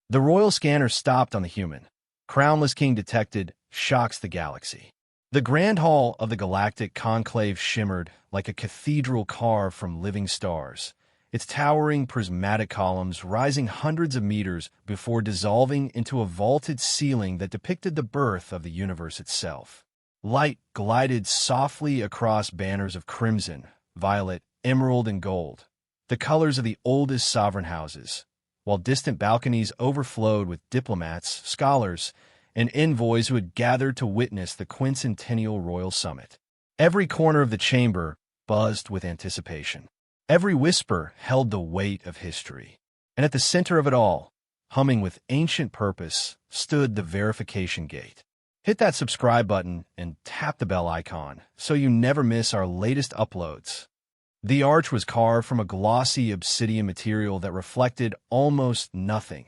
The royal scanner stopped on the human. Crownless king detected, shocks the galaxy. The grand hall of the Galactic Conclave shimmered like a cathedral carved from living stars, its towering prismatic columns rising hundreds of meters before dissolving into a vaulted ceiling that depicted the birth of the universe itself. Light glided softly across banners of crimson, violet, emerald, and gold, the colors of the oldest sovereign houses, while distant balconies overflowed with diplomats, scholars, and envoys who had gathered to witness the quincentennial royal summit. Every corner of the chamber buzzed with anticipation. Every whisper held the weight of history. And at the center of it all, humming with ancient purpose, stood the verification gate. Hit that subscribe button and tap the bell icon so you never miss our latest uploads. The arch was carved from a glossy obsidian material that reflected almost nothing,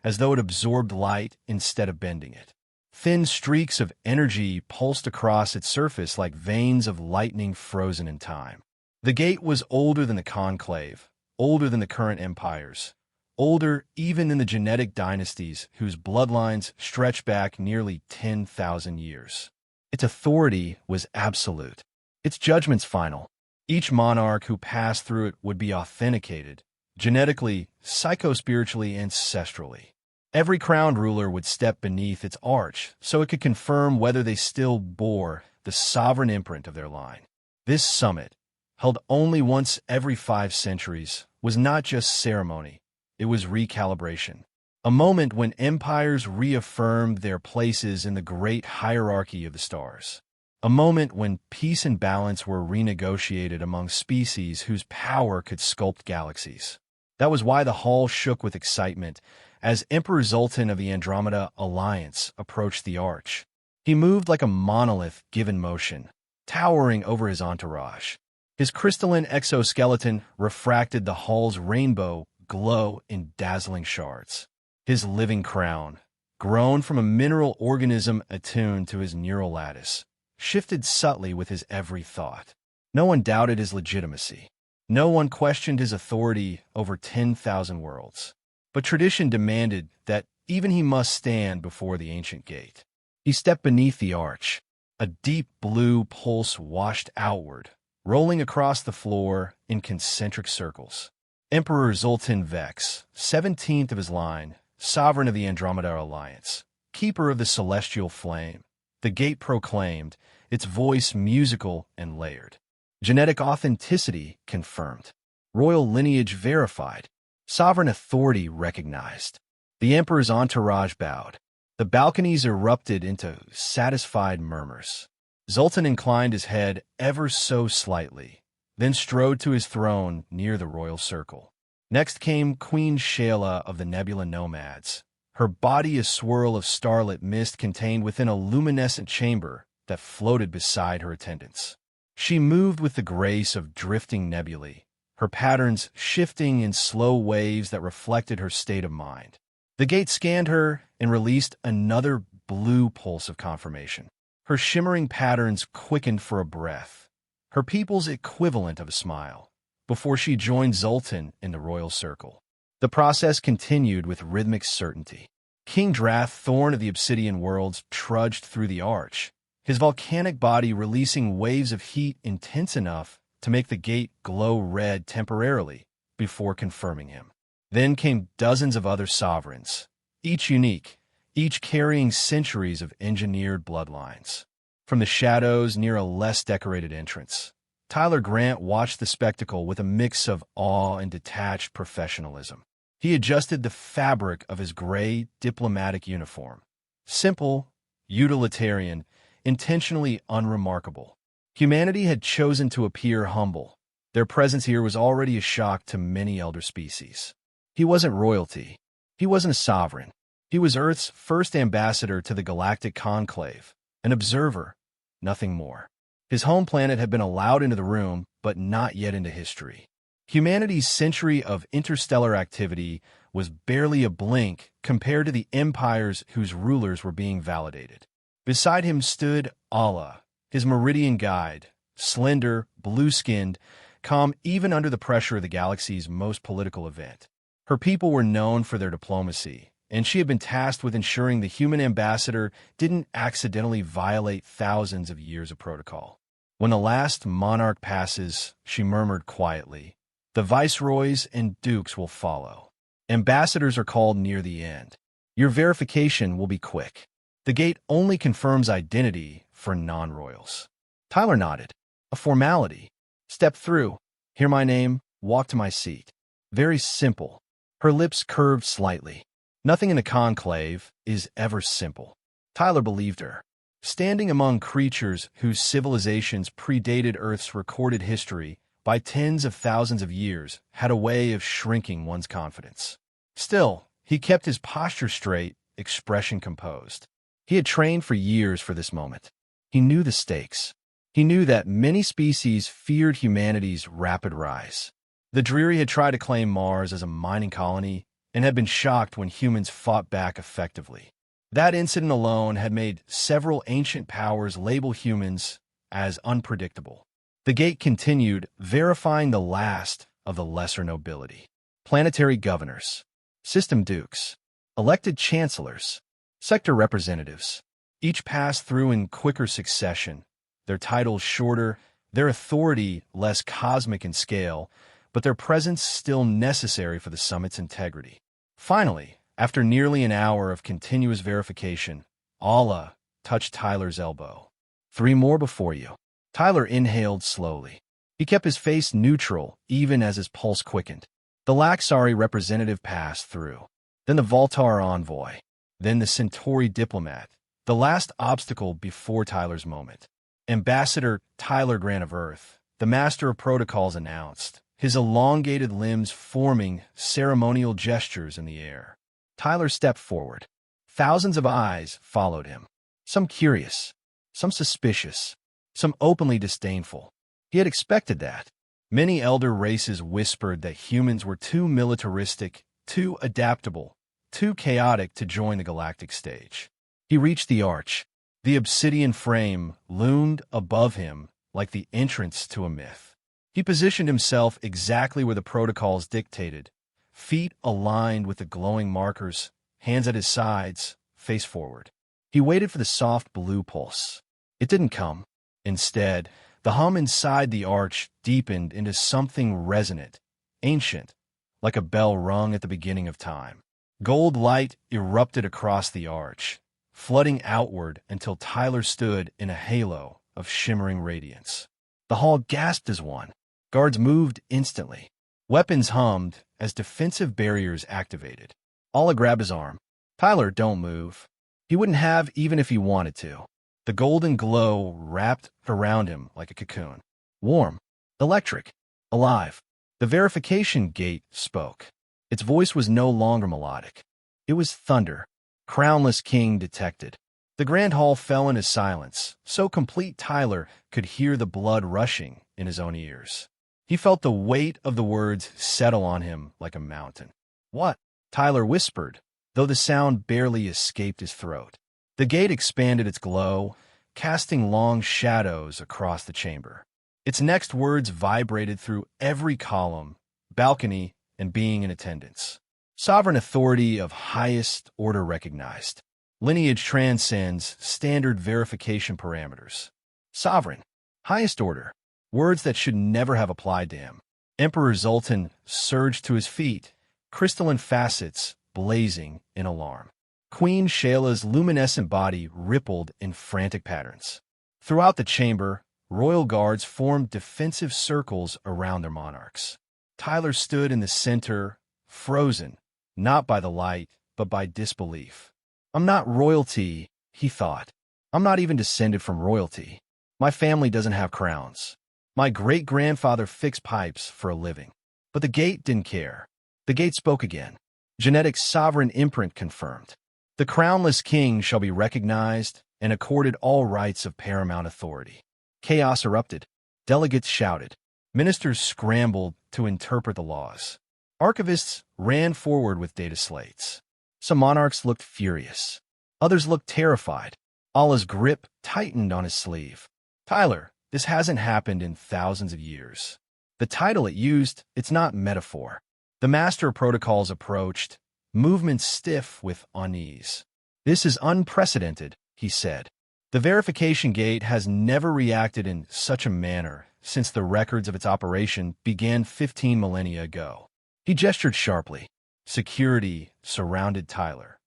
as though it absorbed light instead of bending it. Thin streaks of energy pulsed across its surface like veins of lightning frozen in time. The gate was older than the conclave, older than the current empires, older even than the genetic dynasties whose bloodlines stretched back nearly 10,000 years. Its authority was absolute, its judgments final. Each monarch who passed through it would be authenticated, genetically, psychospiritually, ancestrally. Every crowned ruler would step beneath its arch so it could confirm whether they still bore the sovereign imprint of their line. This summit, held only once every 5 centuries, was not just ceremony, it was recalibration. A moment when empires reaffirmed their places in the great hierarchy of the stars. A moment when peace and balance were renegotiated among species whose power could sculpt galaxies. That was why the hall shook with excitement as Emperor Zoltan of the Andromeda Alliance approached the arch. He moved like a monolith given motion, towering over his entourage. His crystalline exoskeleton refracted the hall's rainbow glow in dazzling shards. His living crown, grown from a mineral organism attuned to his neural lattice, shifted subtly with his every thought. No one doubted his legitimacy. No one questioned his authority over 10,000 worlds. But tradition demanded that even he must stand before the ancient gate. He stepped beneath the arch. A deep blue pulse washed outward, rolling across the floor in concentric circles. Emperor Zoltan Vex, 17th of his line, sovereign of the Andromeda Alliance, keeper of the celestial flame, the gate proclaimed, its voice musical and layered. Genetic authenticity confirmed. Royal lineage verified. Sovereign authority recognized. The emperor's entourage bowed. The balconies erupted into satisfied murmurs. Zoltan inclined his head ever so slightly, then strode to his throne near the royal circle. Next came Queen Shayla of the Nebula Nomads, her body a swirl of starlit mist contained within a luminescent chamber that floated beside her attendants. She moved with the grace of drifting nebulae, her patterns shifting in slow waves that reflected her state of mind. The gate scanned her and released another blue pulse of confirmation. Her shimmering patterns quickened for a breath, her people's equivalent of a smile, before she joined Zoltan in the royal circle. The process continued with rhythmic certainty. King Drath, Thorn of the Obsidian Worlds, trudged through the arch, his volcanic body releasing waves of heat intense enough to make the gate glow red temporarily before confirming him. Then came dozens of other sovereigns, each unique, each carrying centuries of engineered bloodlines. From the shadows near a less decorated entrance, Tyler Grant watched the spectacle with a mix of awe and detached professionalism. He adjusted the fabric of his gray diplomatic uniform. Simple, utilitarian, intentionally unremarkable. Humanity had chosen to appear humble. Their presence here was already a shock to many elder species. He wasn't royalty. He wasn't a sovereign. He was Earth's first ambassador to the Galactic Conclave, an observer, nothing more. His home planet had been allowed into the room, but not yet into history. Humanity's century of interstellar activity was barely a blink compared to the empires whose rulers were being validated. Beside him stood Allah, his meridian guide, slender, blue-skinned, calm even under the pressure of the galaxy's most political event. Her people were known for their diplomacy, and she had been tasked with ensuring the human ambassador didn't accidentally violate thousands of years of protocol. When the last monarch passes, she murmured quietly, "The viceroys and dukes will follow. Ambassadors are called near the end. Your verification will be quick. The gate only confirms identity for non-royals." Tyler nodded. "A formality. Step through, hear my name, walk to my seat." Very simple. Her lips curved slightly. Nothing in the conclave is ever simple. Tyler believed her. Standing among creatures whose civilizations predated Earth's recorded history by tens of thousands of years had a way of shrinking one's confidence. Still, he kept his posture straight, expression composed. He had trained for years for this moment. He knew the stakes. He knew that many species feared humanity's rapid rise. The Dreary had tried to claim Mars as a mining colony and had been shocked when humans fought back effectively. That incident alone had made several ancient powers label humans as unpredictable. The gate continued, verifying the last of the lesser nobility. Planetary governors, system dukes, elected chancellors, sector representatives. Each passed through in quicker succession, their titles shorter, their authority less cosmic in scale, but their presence still necessary for the summit's integrity. Finally, after nearly an hour of continuous verification, Allah touched Tyler's elbow. "3 more before you." Tyler inhaled slowly. He kept his face neutral even as his pulse quickened. The Laxari representative passed through, then the Voltar envoy, then the Centauri diplomat, the last obstacle before Tyler's moment. Ambassador Tyler Grant of Earth, the master of protocols, announced, his elongated limbs forming ceremonial gestures in the air. Tyler stepped forward. Thousands of eyes followed him, some curious, some suspicious, some openly disdainful. He had expected that. Many elder races whispered that humans were too militaristic, too adaptable, too chaotic to join the galactic stage. He reached the arch. The obsidian frame loomed above him like the entrance to a myth. He positioned himself exactly where the protocols dictated, feet aligned with the glowing markers, hands at his sides, face forward. He waited for the soft blue pulse. It didn't come. Instead, the hum inside the arch deepened into something resonant, ancient, like a bell rung at the beginning of time. Gold light erupted across the arch, flooding outward until Tyler stood in a halo of shimmering radiance. The hall gasped as one. Guards moved instantly. Weapons hummed as defensive barriers activated. Allah grabbed his arm. "Tyler, don't move." He wouldn't have even if he wanted to. The golden glow wrapped around him like a cocoon. Warm, electric, alive. The verification gate spoke. Its voice was no longer melodic. It was thunder. Crownless king detected. The grand hall fell into silence, so complete Tyler could hear the blood rushing in his own ears. He felt the weight of the words settle on him like a mountain. "What?" Tyler whispered, though the sound barely escaped his throat. The gate expanded its glow, casting long shadows across the chamber. Its next words vibrated through every column, balcony, and being in attendance. Sovereign authority of highest order recognized. Lineage transcends standard verification parameters. Sovereign, highest order. Words that should never have applied to him. Emperor Zoltan surged to his feet, crystalline facets blazing in alarm. Queen Shayla's luminescent body rippled in frantic patterns. Throughout the chamber, royal guards formed defensive circles around their monarchs. Tyler stood in the center, frozen, not by the light, but by disbelief. "I'm not royalty," he thought. "I'm not even descended from royalty. My family doesn't have crowns. My great-grandfather fixed pipes for a living." But the gate didn't care. The gate spoke again. Genetic sovereign imprint confirmed. "The crownless king shall be recognized and accorded all rights of paramount authority." Chaos erupted. Delegates shouted. Ministers scrambled to interpret the laws. Archivists ran forward with data slates. Some monarchs looked furious. Others looked terrified. Allah's grip tightened on his sleeve. "Tyler, this hasn't happened in thousands of years." The title it used, it's not metaphor. The master of protocols approached, movements stiff with unease. "This is unprecedented," he said. "The verification gate has never reacted in such a manner since the records of its operation began 15 millennia ago." He gestured sharply. Security surrounded Tyler,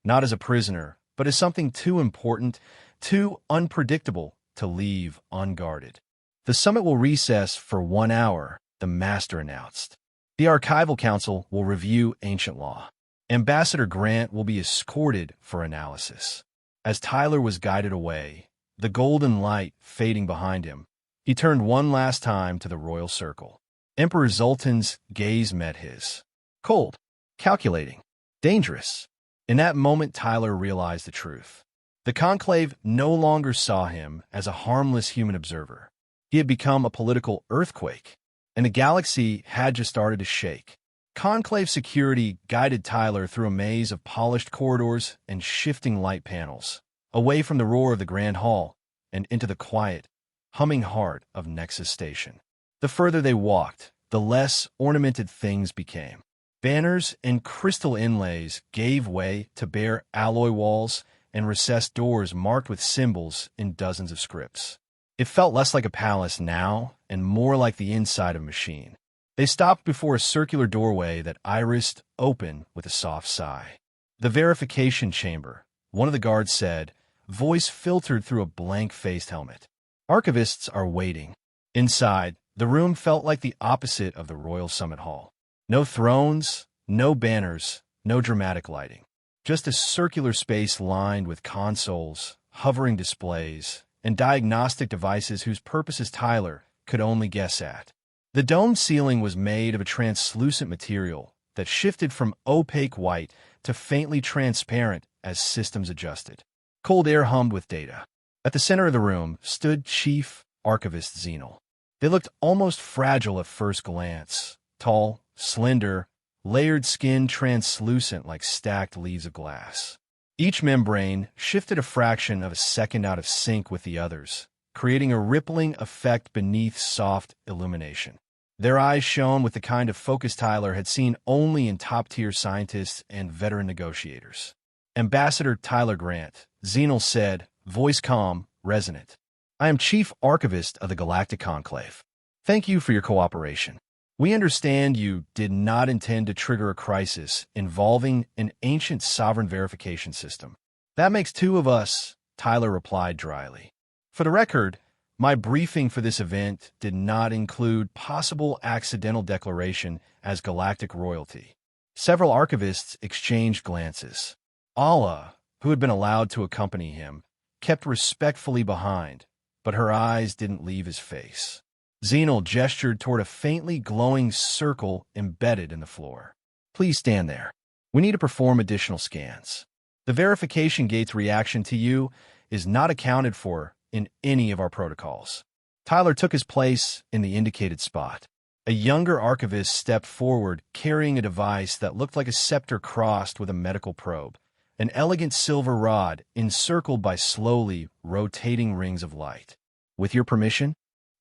not as a prisoner, but as something too important, too unpredictable to leave unguarded. "The summit will recess for 1 hour," the master announced. "The Archival Council will review ancient law. Ambassador Grant will be escorted for analysis." As Tyler was guided away, the golden light fading behind him, he turned one last time to the royal circle. Emperor Zoltan's gaze met his. Cold, calculating, dangerous. In that moment, Tyler realized the truth. The Conclave no longer saw him as a harmless human observer. He had become a political earthquake, and the galaxy had just started to shake. Conclave security guided Tyler through a maze of polished corridors and shifting light panels, away from the roar of the Grand Hall and into the quiet, humming heart of Nexus Station. The further they walked, the less ornamented things became. Banners and crystal inlays gave way to bare alloy walls and recessed doors marked with symbols in dozens of scripts. It felt less like a palace now and more like the inside of a machine. They stopped before a circular doorway that irised open with a soft sigh. "The verification chamber," one of the guards said, voice filtered through a blank-faced helmet. "Archivists are waiting." Inside, the room felt like the opposite of the Royal Summit Hall. No thrones, no banners, no dramatic lighting. Just a circular space lined with consoles, hovering displays, and diagnostic devices whose purposes Tyler could only guess at. The domed ceiling was made of a translucent material that shifted from opaque white to faintly transparent as systems adjusted. Cold air hummed with data. At the center of the room stood Chief Archivist Xenal. They looked almost fragile at first glance. Tall, slender, layered skin translucent like stacked leaves of glass. Each membrane shifted a fraction of a second out of sync with the others, creating a rippling effect beneath soft illumination. Their eyes shone with the kind of focus Tyler had seen only in top-tier scientists and veteran negotiators. "Ambassador Tyler Grant," Xenal said, voice calm, resonant. "I am Chief Archivist of the Galactic Conclave. Thank you for your cooperation. We understand you did not intend to trigger a crisis involving an ancient sovereign verification system." "That makes two of us," Tyler replied dryly. "For the record, my briefing for this event did not include possible accidental declaration as galactic royalty." Several archivists exchanged glances. Ala, who had been allowed to accompany him, kept respectfully behind, but her eyes didn't leave his face. Xenal gestured toward a faintly glowing circle embedded in the floor. "Please stand there. We need to perform additional scans. The verification gate's reaction to you is not accounted for in any of our protocols." Tyler took his place in the indicated spot. A younger archivist stepped forward, carrying a device that looked like a scepter crossed with a medical probe, an elegant silver rod encircled by slowly rotating rings of light. "With your permission?"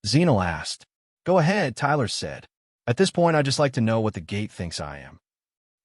Xenal asked. "Go ahead," Tyler said. "At this point, I'd just like to know what the gate thinks I am."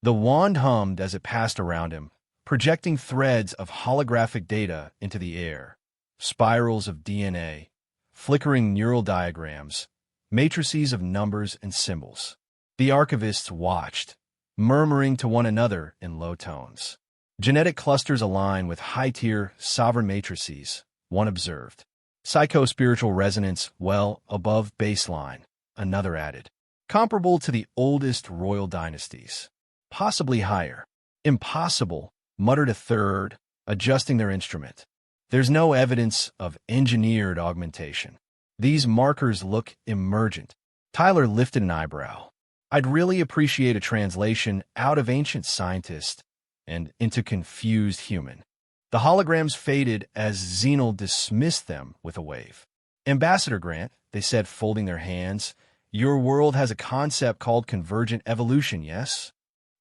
The wand hummed as it passed around him, projecting threads of holographic data into the air. Spirals of DNA, flickering neural diagrams, matrices of numbers and symbols. The archivists watched, murmuring to one another in low tones. "Genetic clusters align with high-tier sovereign matrices," one observed. "Psycho-spiritual resonance well above baseline," another added. "Comparable to the oldest royal dynasties. Possibly higher." "Impossible," muttered a third, adjusting their instrument. "There's no evidence of engineered augmentation. These markers look emergent." Tyler lifted an eyebrow. "I'd really appreciate a translation out of ancient scientist and into confused human." The holograms faded as Xenal dismissed them with a wave. "Ambassador Grant," they said, folding their hands, "your world has a concept called convergent evolution, yes?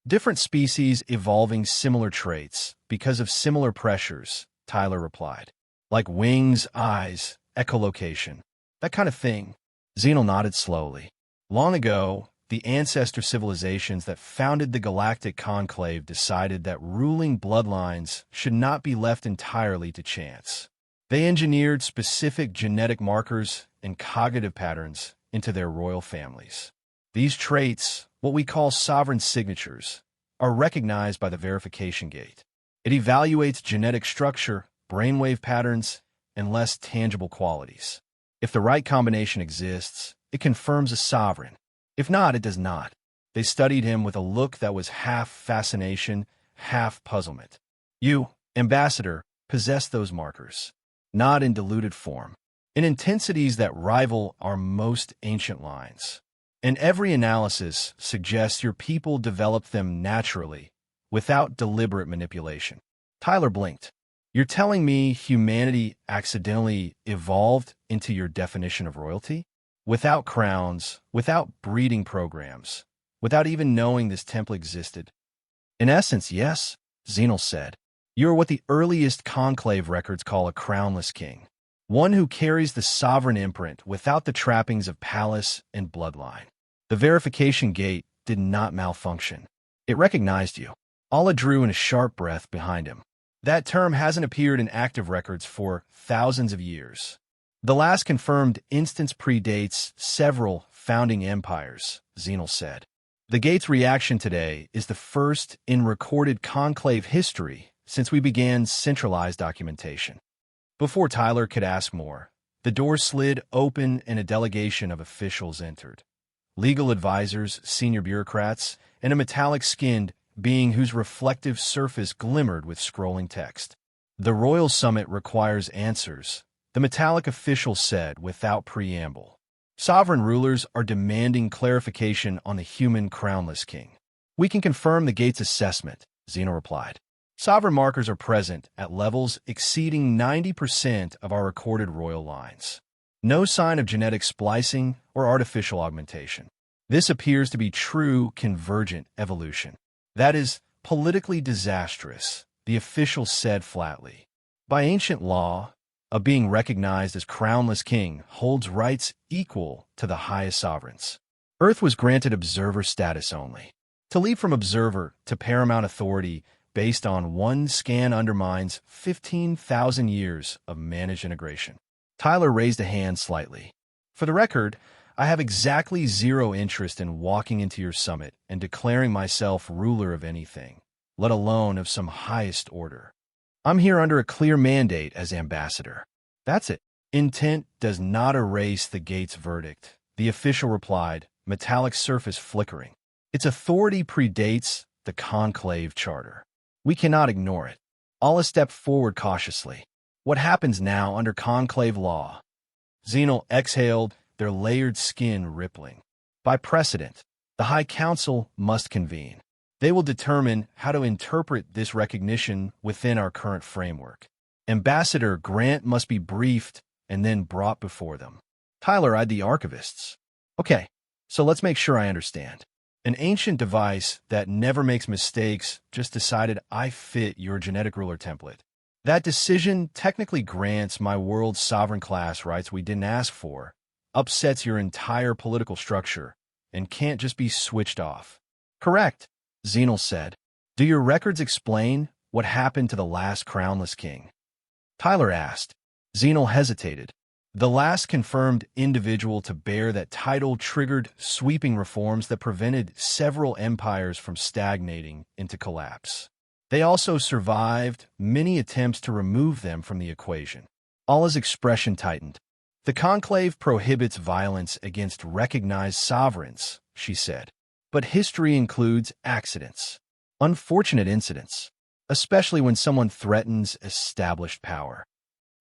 Different species evolving similar traits because of similar pressures," Tyler replied. "Like wings, eyes, echolocation, that kind of thing." Xenal nodded slowly. "Long ago, the ancestor civilizations that founded the Galactic Conclave decided that ruling bloodlines should not be left entirely to chance. They engineered specific genetic markers and cognitive patterns into their royal families. These traits, what we call sovereign signatures, are recognized by the verification gate. It evaluates genetic structure, brainwave patterns, and less tangible qualities. If the right combination exists, it confirms a sovereign. If not, it does not. They studied him with a look that was half fascination, half puzzlement. You, ambassador, possess those markers, not in diluted form, in intensities that rival our most ancient lines. And every analysis suggests your people developed them naturally, without deliberate manipulation. Tyler blinked. You're telling me humanity accidentally evolved into your definition of royalty? Without crowns, without breeding programs, without even knowing this temple existed? In essence, yes, Xenil said. You're what the earliest conclave records call a crownless king, one who carries the sovereign imprint without the trappings of palace and bloodline. The verification gate did not malfunction. It recognized you. Allah drew in a sharp breath behind him. That term hasn't appeared in active records for thousands of years. The last confirmed instance predates several founding empires, Xenil said. The gate's reaction today is the first in recorded conclave history since we began centralized documentation. Before Tyler could ask more, the door slid open and a delegation of officials entered. Legal advisors, senior bureaucrats, and a metallic-skinned being whose reflective surface glimmered with scrolling text. The Royal Summit requires answers, the metallic official said without preamble. Sovereign rulers are demanding clarification on the human crownless king. We can confirm the gate's assessment, Xenil replied. Sovereign markers are present at levels exceeding 90% of our recorded royal lines. No sign of genetic splicing or artificial augmentation. This appears to be true convergent evolution. That is politically disastrous, the official said flatly. By ancient law, a being recognized as crownless king holds rights equal to the highest sovereigns. Earth was granted observer status only. To leap from observer to paramount authority based on one scan undermines 15,000 years of managed integration. Tyler raised a hand slightly. For the record, I have exactly zero interest in walking into your summit and declaring myself ruler of anything, let alone of some highest order. I'm here under a clear mandate as ambassador. That's it. Intent does not erase the gate's verdict, the official replied, metallic surface flickering. Its authority predates the conclave charter. We cannot ignore it. Allah stepped forward cautiously. What happens now under conclave law? Xenil exhaled, their layered skin rippling. By precedent, the High Council must convene. They will determine how to interpret this recognition within our current framework. Ambassador Grant must be briefed and then brought before them. Tyler eyed the archivists. Okay, so let's make sure I understand. An ancient device that never makes mistakes just decided I fit your genetic ruler template. That decision technically grants my world's sovereign class rights we didn't ask for, upsets your entire political structure, and can't just be switched off. Correct, Xenil said. Do your records explain what happened to the last crownless king? Tyler asked. Xenil hesitated. The last confirmed individual to bear that title triggered sweeping reforms that prevented several empires from stagnating into collapse. They also survived many attempts to remove them from the equation. Allah's expression tightened. The conclave prohibits violence against recognized sovereigns, she said. But history includes accidents, unfortunate incidents, especially when someone threatens established power.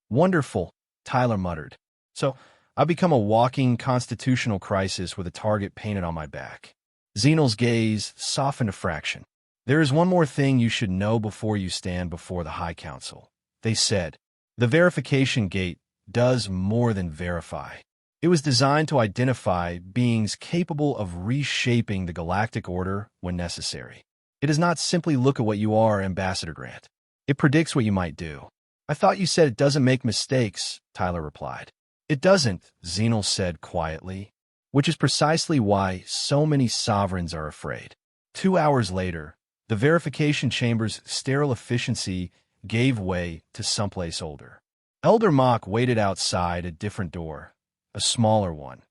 Wonderful, Tyler muttered. So, I've become a walking constitutional crisis with a target painted on my back. Xenil's gaze softened a fraction. There is one more thing you should know before you stand before the High Council, they said. The verification gate does more than verify. It was designed to identify beings capable of reshaping the galactic order when necessary. It does not simply look at what you are, Ambassador Grant. It predicts what you might do. I thought you said it doesn't make mistakes, Tyler replied. It doesn't, Xenil said quietly. which is precisely why so many sovereigns are afraid. 2 hours later, the verification chamber's sterile efficiency gave way to someplace older. Elder Mock waited outside a different door, a smaller one,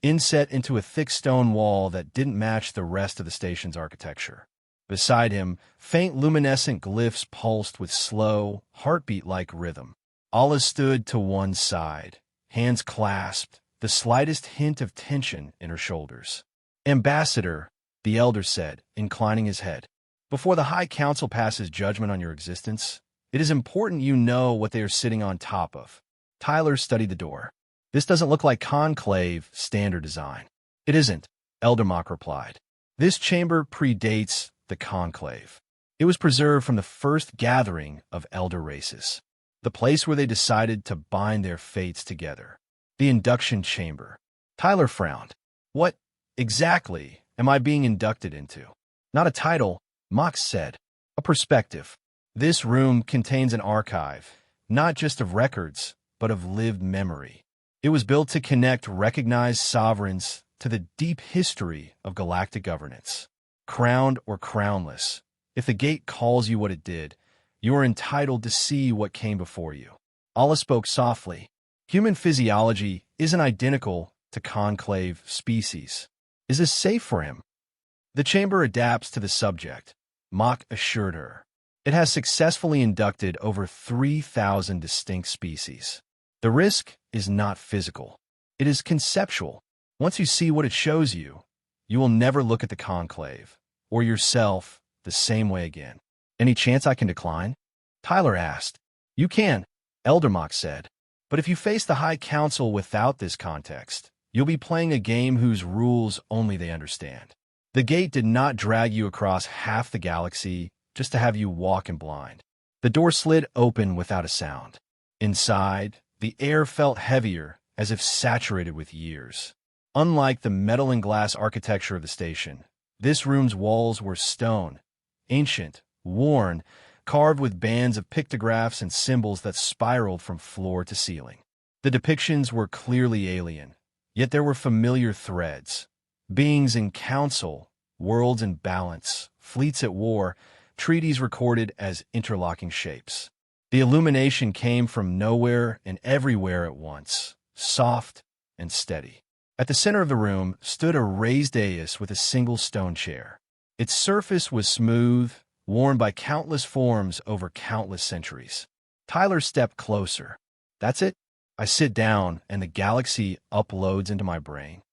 inset into a thick stone wall that didn't match the rest of the station's architecture. Beside him, faint luminescent glyphs pulsed with slow, heartbeat-like rhythm. Allah stood to one side, hands clasped, the slightest hint of tension in her shoulders. "Ambassador," the elder said, inclining his head, "before the High Council passes judgment on your existence, it is important you know what they are sitting on top of." Tyler studied the door. "This doesn't look like Conclave standard design." "It isn't," Elder Mock replied. "This chamber predates the Conclave. It was preserved from the first gathering of elder races, the place where they decided to bind their fates together. The induction chamber." Tyler frowned. "What, exactly, am I being inducted into?" "Not a title," Mock said. "A perspective. This room contains an archive, not just of records, but of lived memory. It was built to connect recognized sovereigns to the deep history of galactic governance. Crowned or crownless, if the gate calls you what it did, you are entitled to see what came before you." Allah spoke softly. "Human physiology isn't identical to conclave species. Is this safe for him?" "The chamber adapts to the subject," Mock assured her. "It has successfully inducted over 3,000 distinct species. The risk is not physical. It is conceptual. Once you see what it shows you, you will never look at the conclave, or yourself, the same way again." "Any chance I can decline?" Tyler asked. "You can," Elder Mock said. "But if you face the High Council without this context, you'll be playing a game whose rules only they understand. The gate did not drag you across half the galaxy just to have you walk in blind." The door slid open without a sound. Inside, the air felt heavier, as if saturated with years. Unlike the metal and glass architecture of the station, this room's walls were stone, ancient, worn, carved with bands of pictographs and symbols that spiraled from floor to ceiling. The depictions were clearly alien, yet there were familiar threads. Beings in council, worlds in balance, fleets at war, treaties recorded as interlocking shapes. The illumination came from nowhere and everywhere at once, soft and steady. At the center of the room stood a raised dais with a single stone chair. Its surface was smooth, worn by countless forms over countless centuries. Tyler stepped closer. "That's it? I sit down and the galaxy uploads into my brain?"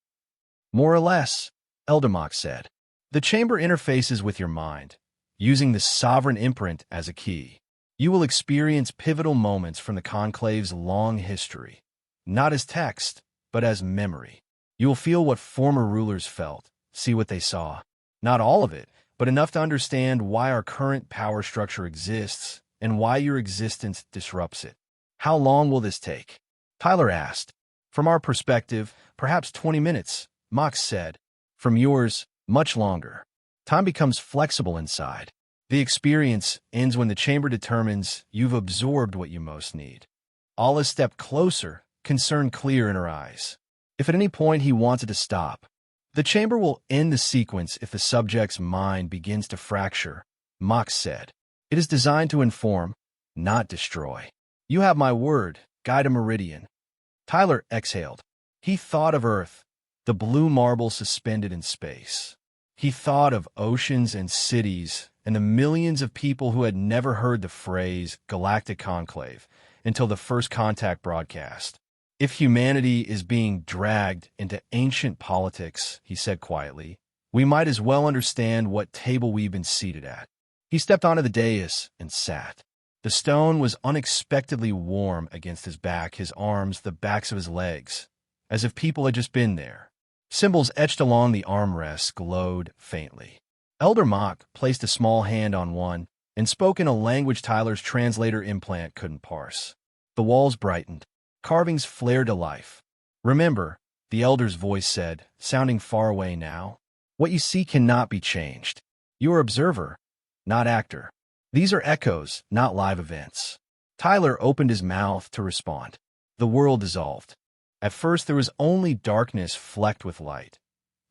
"More or less," Elder Mock said. "The chamber interfaces with your mind, using the sovereign imprint as a key. You will experience pivotal moments from the Conclave's long history, not as text, but as memory. You will feel what former rulers felt, see what they saw. Not all of it, but enough to understand why our current power structure exists and why your existence disrupts it." "How long will this take?" Tyler asked. "From our perspective, perhaps 20 minutes, Mox said. "From yours, much longer. Time becomes flexible inside. The experience ends when the chamber determines you've absorbed what you most need." Allah stepped closer, concern clear in her eyes. "If at any point he wanted to stop, the chamber will end the sequence if the subject's mind begins to fracture," Mox said. "It is designed to inform, not destroy. You have my word, guide a meridian." Tyler exhaled. He thought of Earth, the blue marble suspended in space. He thought of oceans and cities and the millions of people who had never heard the phrase Galactic Conclave until the first contact broadcast. "If humanity is being dragged into ancient politics," he said quietly, "we might as well understand what table we've been seated at." He stepped onto the dais and sat. The stone was unexpectedly warm against his back, his arms, the backs of his legs, as if people had just been there. Symbols etched along the armrests glowed faintly. Elder Mock placed a small hand on one and spoke in a language Tyler's translator implant couldn't parse. The walls brightened. Carvings flared to life. "Remember," the elder's voice said, sounding far away now, "what you see cannot be changed. You are observer, not actor. These are echoes, not live events." Tyler opened his mouth to respond. The world dissolved. At first there was only darkness flecked with light.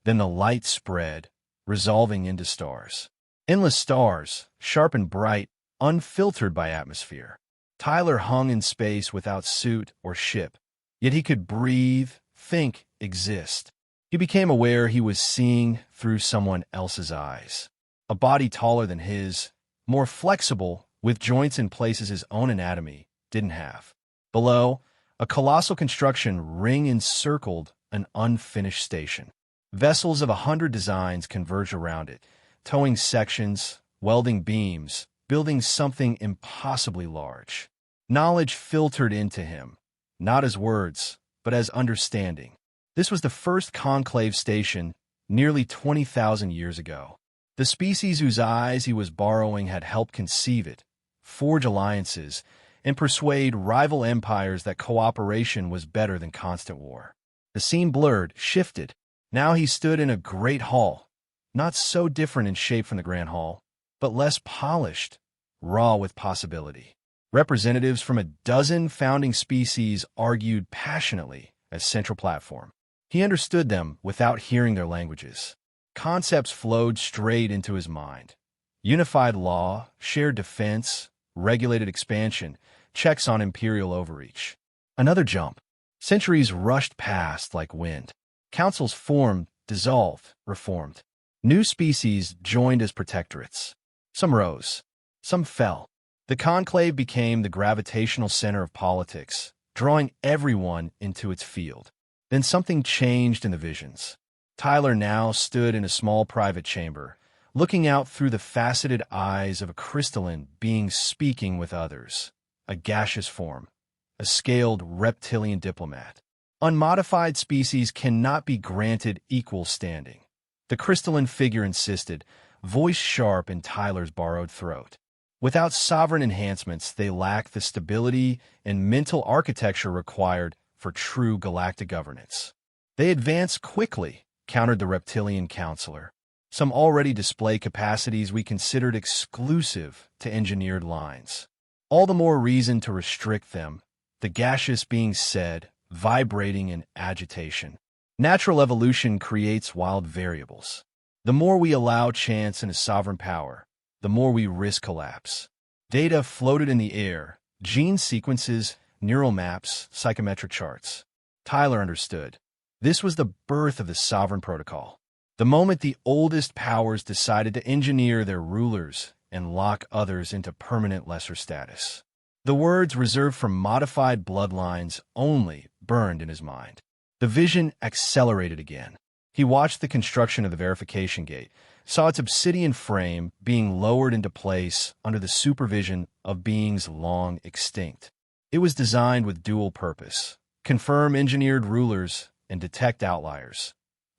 Then the light spread, resolving into stars. Endless stars, sharp and bright, unfiltered by atmosphere. Tyler hung in space without suit or ship, yet he could breathe, think, exist. He became aware he was seeing through someone else's eyes. A body taller than his, more flexible, with joints in places his own anatomy didn't have. Below, a colossal construction ring encircled an unfinished station. Vessels of 100 designs converged around it, towing sections, welding beams, building something impossibly large. Knowledge filtered into him, not as words, but as understanding. This was the first conclave station nearly 20,000 years ago. The species whose eyes he was borrowing had helped conceive it, forge alliances, and persuade rival empires that cooperation was better than constant war. The scene blurred, shifted. Now he stood in a great hall, not so different in shape from the Grand Hall, but less polished, raw with possibility. Representatives from a dozen founding species argued passionately as central platform. He understood them without hearing their languages. Concepts flowed straight into his mind. Unified law, shared defense, regulated expansion, checks on imperial overreach. Another jump. Centuries rushed past like wind. Councils formed, dissolved, reformed. New species joined as protectorates. Some rose, some fell. The conclave became the gravitational center of politics, drawing everyone into its field. Then something changed in the visions. Tyler now stood in a small private chamber, looking out through the faceted eyes of a crystalline being speaking with others. A gaseous form, a scaled reptilian diplomat. Unmodified species cannot be granted equal standing. The crystalline figure insisted, voice sharp in Tyler's borrowed throat. Without sovereign enhancements, they lack the stability and mental architecture required for true galactic governance. They advance quickly, countered the reptilian counselor. Some already display capacities we considered exclusive to engineered lines. All the more reason to restrict them, the gaseous being said, vibrating in agitation. Natural evolution creates wild variables. The more we allow chance in a sovereign power, the more we risk collapse. Data floated in the air, gene sequences, neural maps, psychometric charts. Tyler understood. This was the birth of the sovereign protocol. The moment the oldest powers decided to engineer their rulers and lock others into permanent lesser status. The words reserved for modified bloodlines only burned in his mind. The vision accelerated again. He watched the construction of the verification gate, saw its obsidian frame being lowered into place under the supervision of beings long extinct. It was designed with dual purpose: confirm engineered rulers and detect outliers,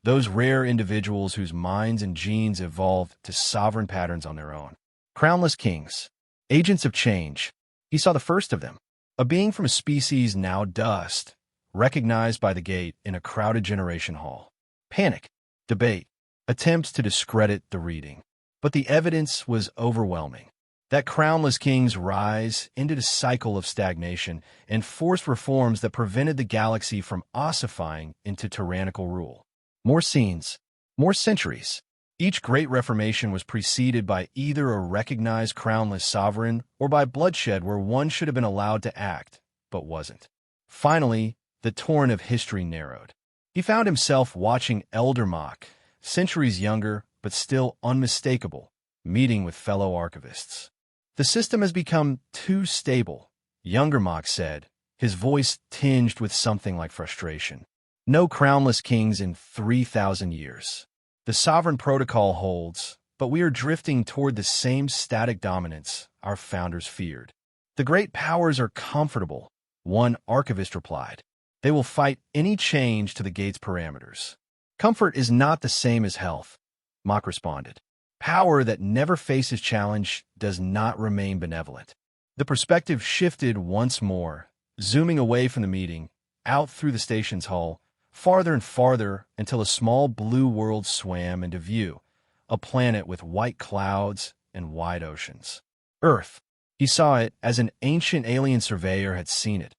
those rare individuals whose minds and genes evolved to sovereign patterns on their own. Crownless kings, agents of change. He saw the first of them, a being from a species now dust, recognized by the gate in a crowded generation hall. Panic, debate, attempts to discredit the reading. But the evidence was overwhelming. That crownless king's rise ended a cycle of stagnation and forced reforms that prevented the galaxy from ossifying into tyrannical rule. More scenes, more centuries. Each great reformation was preceded by either a recognized crownless sovereign or by bloodshed where one should have been allowed to act, but wasn't. Finally, the torrent of history narrowed. He found himself watching Elder Mock, centuries younger but still unmistakable, meeting with fellow archivists. The system has become too stable, younger Mock said, his voice tinged with something like frustration. No crownless kings in 3,000 years. The sovereign protocol holds, but we are drifting toward the same static dominance our founders feared. The great powers are comfortable, one archivist replied. They will fight any change to the gate's parameters. Comfort is not the same as health, Mock responded. Power that never faces challenge does not remain benevolent. The perspective shifted once more, zooming away from the meeting, out through the station's hull, farther and farther until a small blue world swam into view, a planet with white clouds and wide oceans. Earth. He saw it as an ancient alien surveyor had seen it.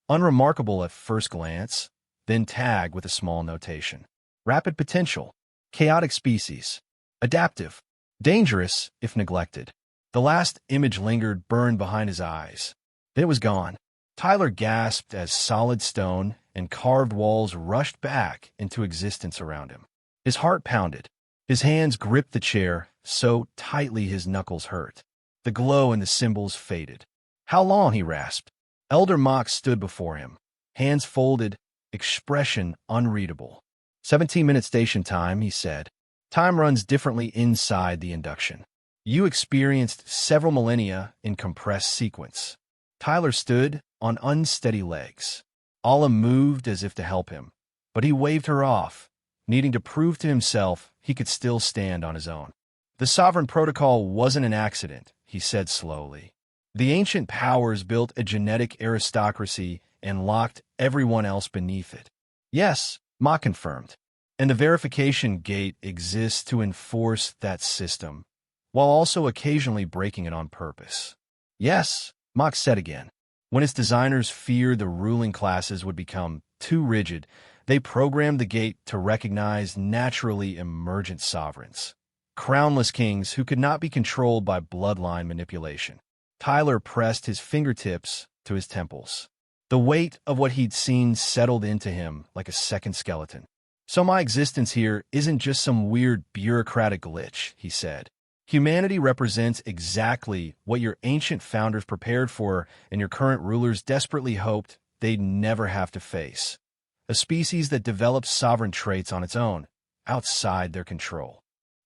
Unremarkable at first glance, then tag with a small notation. Rapid potential, chaotic species, adaptive, dangerous if neglected. The last image lingered, burned behind his eyes. Then it was gone. Tyler gasped as solid stone and carved walls rushed back into existence around him. His heart pounded. His hands gripped the chair so tightly his knuckles hurt. The glow in the symbols faded. "How long?" he rasped. Elder Mox stood before him, hands folded, expression unreadable. 17-minute station time, he said. Time runs differently inside the induction. You experienced several millennia in compressed sequence. Tyler stood on unsteady legs. Alla moved as if to help him, but he waved her off, needing to prove to himself he could still stand on his own. The Sovereign Protocol wasn't an accident, he said slowly. The ancient powers built a genetic aristocracy and locked everyone else beneath it. Yes, Ma confirmed. And the verification gate exists to enforce that system, while also occasionally breaking it on purpose. Yes, Mox said again. When its designers feared the ruling classes would become too rigid, they programmed the gate to recognize naturally emergent sovereigns. Crownless kings who could not be controlled by bloodline manipulation. Tyler pressed his fingertips to his temples. The weight of what he'd seen settled into him like a second skeleton. So my existence here isn't just some weird bureaucratic glitch, he said. Humanity represents exactly what your ancient founders prepared for and your current rulers desperately hoped they'd never have to face. A species that develops sovereign traits on its own, outside their control.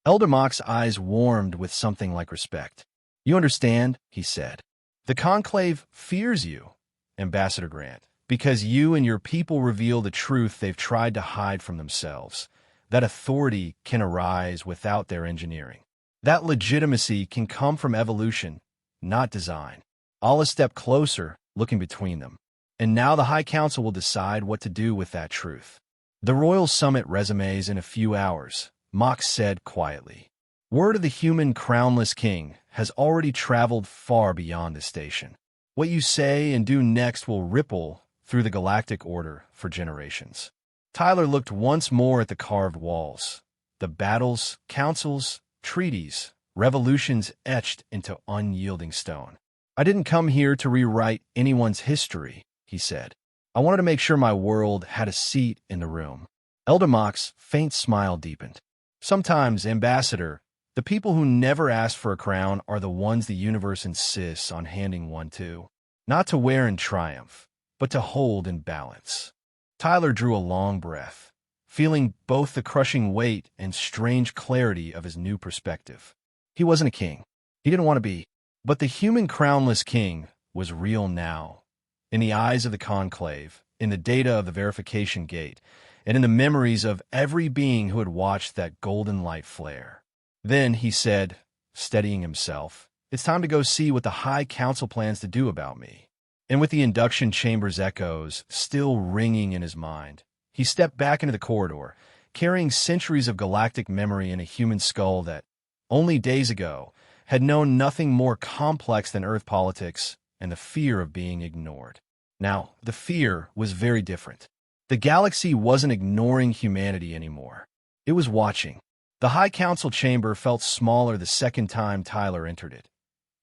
Elder Mox's eyes warmed with something like respect. You understand, he said. The Conclave fears you, Ambassador Grant, because you and your people reveal the truth they've tried to hide from themselves. That authority can arise without their engineering. That legitimacy can come from evolution, not design. Alla stepped closer, looking between them. And now the High Council will decide what to do with that truth. The Royal Summit resumes in a few hours, Mox said quietly. Word of the human crownless king has already traveled far beyond this station. What you say and do next will ripple through the galactic order for generations. Tyler looked once more at the carved walls. The battles, councils, treaties, revolutions etched into unyielding stone. I didn't come here to rewrite anyone's history, he said. I wanted to make sure my world had a seat in the room. Elder Mox's faint smile deepened. Sometimes, Ambassador, the people who never ask for a crown are the ones the universe insists on handing one to. Not to wear in triumph, but to hold in balance. Tyler drew a long breath, feeling both the crushing weight and strange clarity of his new perspective. He wasn't a king. He didn't want to be. But the human crownless king was real now. In the eyes of the Conclave, in the data of the verification gate, and in the memories of every being who had watched that golden light flare. Then he said, steadying himself, it's time to go see what the High Council plans to do about me. And with the induction chamber's echoes still ringing in his mind, he stepped back into the corridor, carrying centuries of galactic memory in a human skull that, only days ago, had known nothing more complex than Earth politics and the fear of being ignored. Now, the fear was very different. The galaxy wasn't ignoring humanity anymore. It was watching. The High Council chamber felt smaller the second time Tyler entered it.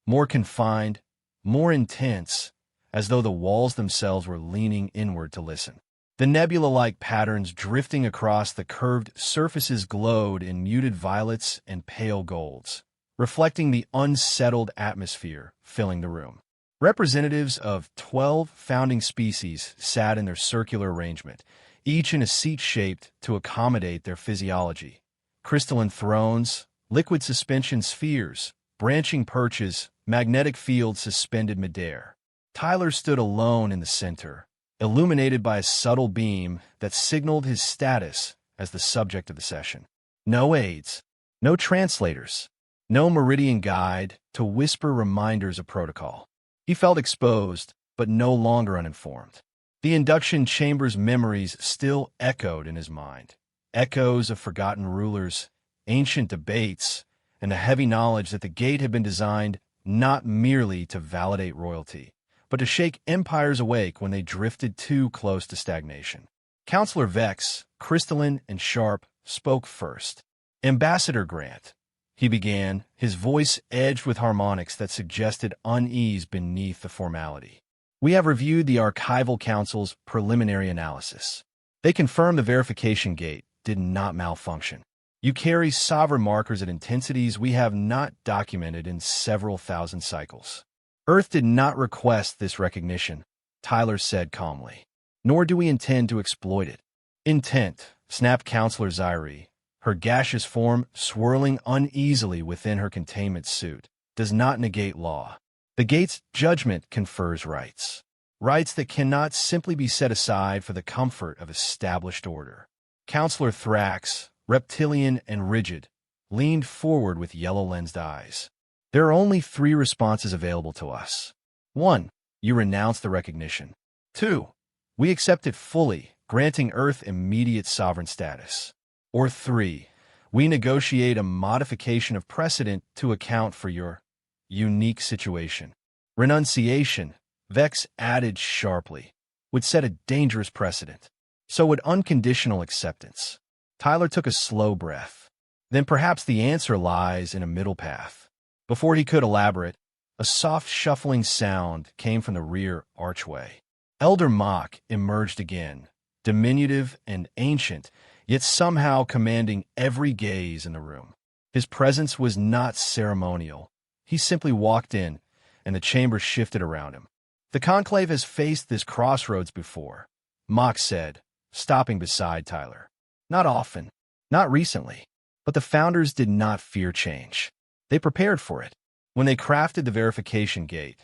More confined, more intense, as though the walls themselves were leaning inward to listen. The nebula-like patterns drifting across the curved surfaces glowed in muted violets and pale golds, reflecting the unsettled atmosphere filling the room. Representatives of 12 founding species sat in their circular arrangement, each in a seat shaped to accommodate their physiology. Crystalline thrones, liquid suspension spheres, branching perches, magnetic fields suspended midair. Tyler stood alone in the center, illuminated by a subtle beam that signaled his status as the subject of the session. No aides, no translators, no meridian guide to whisper reminders of protocol. He felt exposed, but no longer uninformed. The induction chamber's memories still echoed in his mind. Echoes of forgotten rulers, ancient debates, and the heavy knowledge that the gate had been designed not merely to validate royalty, but to shake empires awake when they drifted too close to stagnation. Counselor Vex, crystalline and sharp, spoke first. Ambassador Grant, he began, his voice edged with harmonics that suggested unease beneath the formality. We have reviewed the Archival Council's preliminary analysis. They confirm the verification gate did not malfunction. You carry sovereign markers at intensities we have not documented in several thousand cycles. Earth did not request this recognition, Tyler said calmly. Nor do we intend to exploit it. Intent, snapped Counselor Scifi, her gaseous form swirling uneasily within her containment suit, does not negate law. The gate's judgment confers rights. Rights that cannot simply be set aside for the comfort of established order. Counselor Thrax, reptilian and rigid, leaned forward with yellow-lensed eyes. There are only 3 responses available to us. 1. You renounce the recognition. 2. We accept it fully, granting Earth immediate sovereign status. Or 3. We negotiate a modification of precedent to account for your unique situation. Renunciation, Vex added sharply, would set a dangerous precedent. So would unconditional acceptance. Tyler took a slow breath. Then perhaps the answer lies in a middle path. Before he could elaborate, a soft shuffling sound came from the rear archway. Elder Mock emerged again, diminutive and ancient, yet somehow commanding every gaze in the room. His presence was not ceremonial. He simply walked in, and the chamber shifted around him. The Conclave has faced this crossroads before, Mock said, stopping beside Tyler. Not often, not recently, but the founders did not fear change. They prepared for it. When they crafted the verification gate,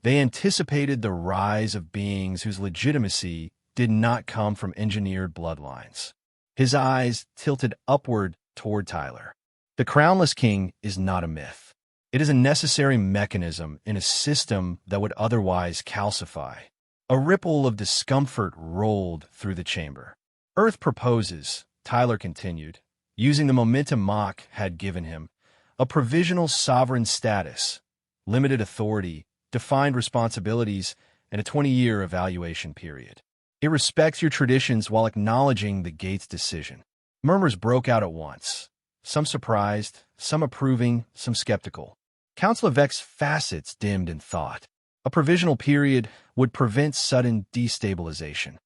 they anticipated the rise of beings whose legitimacy did not come from engineered bloodlines. His eyes tilted upward toward Tyler. The Crownless King is not a myth. It is a necessary mechanism in a system that would otherwise calcify. A ripple of discomfort rolled through the chamber. Earth proposes, Tyler continued, using the momentum Mock had given him, a provisional sovereign status, limited authority, defined responsibilities, and a 20-year evaluation period. It respects your traditions while acknowledging the gate's decision. Murmurs broke out at once, some surprised, some approving, some skeptical. Counselor Vex's facets dimmed in thought. A provisional period would prevent sudden destabilization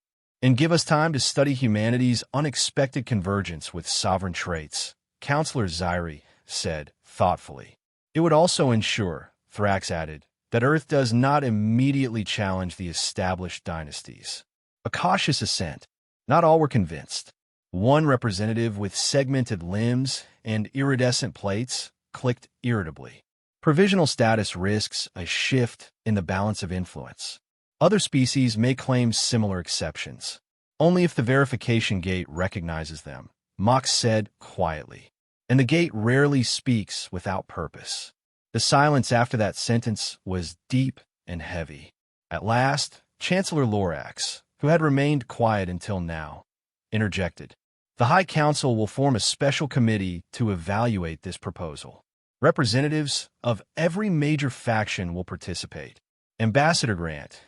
and give us time to study humanity's unexpected convergence with sovereign traits, Counselor Scifi said thoughtfully. It would also ensure, Thrax added, that Earth does not immediately challenge the established dynasties. A cautious assent. Not all were convinced. One representative with segmented limbs and iridescent plates clicked irritably. Provisional status risks a shift in the balance of influence. Other species may claim similar exceptions. Only if the verification gate recognizes them, Mox said quietly. And the gate rarely speaks without purpose. The silence after that sentence was deep and heavy. At last, Chancellor Lorax, who had remained quiet until now, interjected. The High Council will form a special committee to evaluate this proposal. Representatives of every major faction will participate. Ambassador Grant,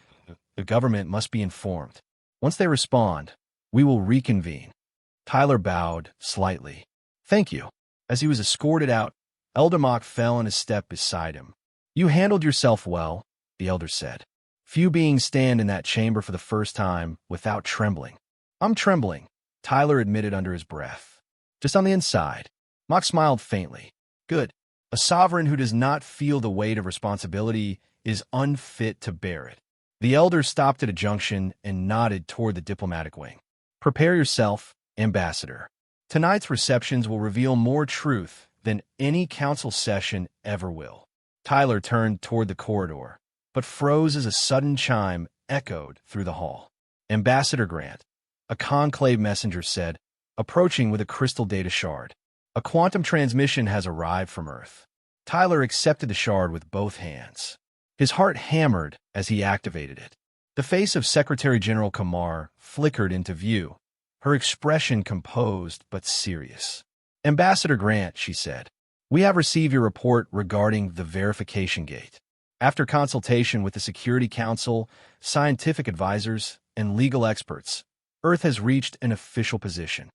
the government must be informed. Once they respond, we will reconvene. Tyler bowed slightly. Thank you. As he was escorted out, Elder Mock fell in a step beside him. You handled yourself well, the elder said. Few beings stand in that chamber for the first time without trembling. I'm trembling, Tyler admitted under his breath. Just on the inside. Mock smiled faintly. Good. A sovereign who does not feel the weight of responsibility is unfit to bear it. The elder stopped at a junction and nodded toward the diplomatic wing. Prepare yourself, Ambassador. Tonight's receptions will reveal more truth than any council session ever will. Tyler turned toward the corridor, but froze as a sudden chime echoed through the hall. Ambassador Grant, a conclave messenger said, approaching with a crystal data shard. A quantum transmission has arrived from Earth. Tyler accepted the shard with both hands. His heart hammered as he activated it. The face of Secretary General Kamar flickered into view, her expression composed but serious. Ambassador Grant, she said, we have received your report regarding the verification gate. After consultation with the Security Council, scientific advisors, and legal experts, Earth has reached an official position.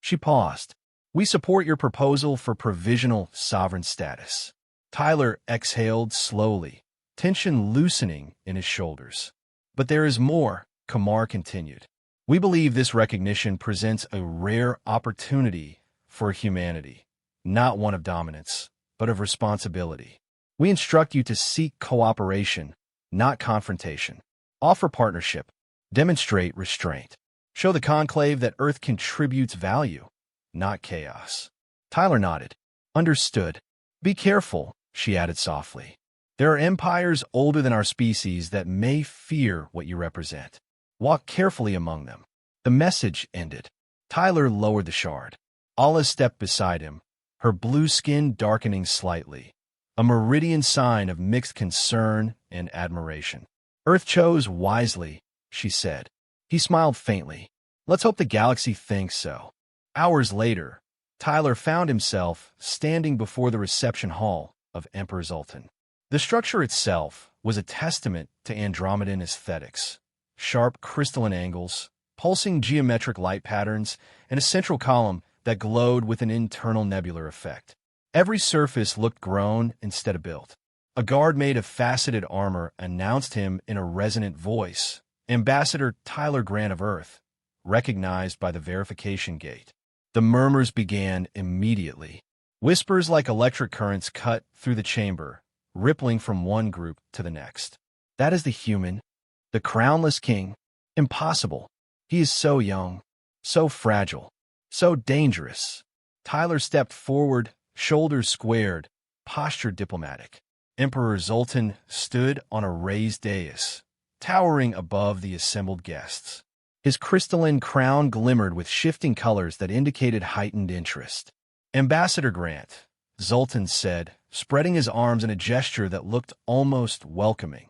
She paused. We support your proposal for provisional sovereign status. Tyler exhaled slowly, tension loosening in his shoulders. But there is more, Kamar continued. We believe this recognition presents a rare opportunity for humanity, not one of dominance, but of responsibility. We instruct you to seek cooperation, not confrontation. Offer partnership. Demonstrate restraint. Show the conclave that Earth contributes value, not chaos. Tyler nodded. Understood. Be careful, she added softly. There are empires older than our species that may fear what you represent. Walk carefully among them. The message ended. Tyler lowered the shard. Allah stepped beside him, her blue skin darkening slightly, a meridian sign of mixed concern and admiration. Earth chose wisely, she said. He smiled faintly. Let's hope the galaxy thinks so. Hours later, Tyler found himself standing before the reception hall of Emperor Zoltan. The structure itself was a testament to Andromedan aesthetics. Sharp crystalline angles, pulsing geometric light patterns, and a central column that glowed with an internal nebular effect. Every surface looked grown instead of built. A guard made of faceted armor announced him in a resonant voice, Ambassador Tyler Grant of Earth, recognized by the verification gate. The murmurs began immediately. Whispers like electric currents cut through the chamber, rippling from one group to the next. That is the human, the crownless king. Impossible. He is so young, so fragile, so dangerous. Tyler stepped forward, shoulders squared, posture diplomatic. Emperor Zoltan stood on a raised dais, towering above the assembled guests. His crystalline crown glimmered with shifting colors that indicated heightened interest. Ambassador Grant, Zoltan said, spreading his arms in a gesture that looked almost welcoming.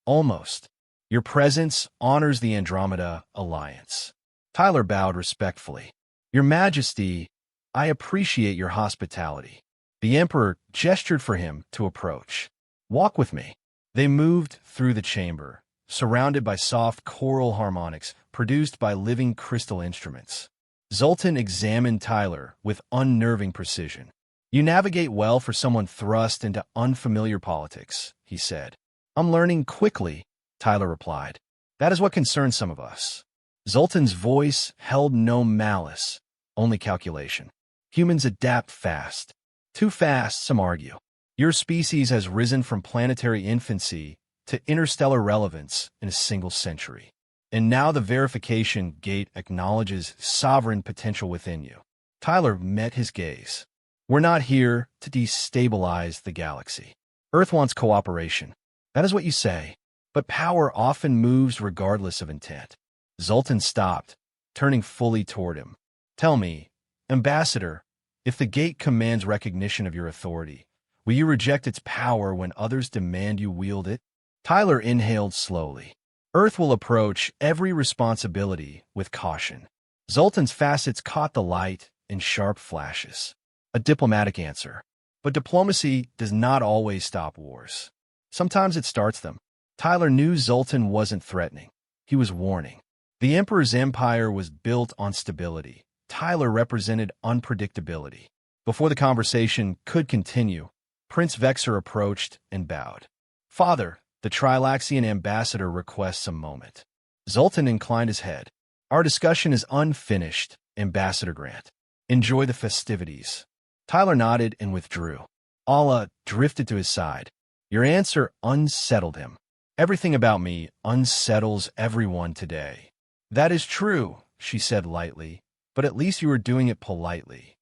Almost. Your presence honors the Andromeda Alliance. Tyler bowed respectfully. Your Majesty, I appreciate your hospitality. The Emperor gestured for him to approach. Walk with me. They moved through the chamber, surrounded by soft choral harmonics produced by living crystal instruments. Zoltan examined Tyler with unnerving precision. You navigate well for someone thrust into unfamiliar politics, he said. I'm learning quickly, Tyler replied. That is what concerns some of us. Zoltan's voice held no malice, only calculation. Humans adapt fast. Too fast, some argue. Your species has risen from planetary infancy to interstellar relevance in a single century. And now the verification gate acknowledges sovereign potential within you. Tyler met his gaze. We're not here to destabilize the galaxy. Earth wants cooperation. That is what you say. But power often moves regardless of intent. Zoltan stopped, turning fully toward him. Tell me, Ambassador, if the gate commands recognition of your authority, will you reject its power when others demand you wield it? Tyler inhaled slowly. Earth will approach every responsibility with caution. Zoltan's facets caught the light in sharp flashes. A diplomatic answer. But diplomacy does not always stop wars. Sometimes it starts them. Tyler knew Zoltan wasn't threatening. He was warning. The Emperor's empire was built on stability. Tyler represented unpredictability. Before the conversation could continue, Prince Vexor approached and bowed. Father, the Trilaxian ambassador requests a moment. Zoltan inclined his head. Our discussion is unfinished, Ambassador Grant. Enjoy the festivities. Tyler nodded and withdrew. Allah drifted to his side. Your answer unsettled him. Everything about me unsettles everyone today. That is true, she said lightly, but at least you are doing it politely.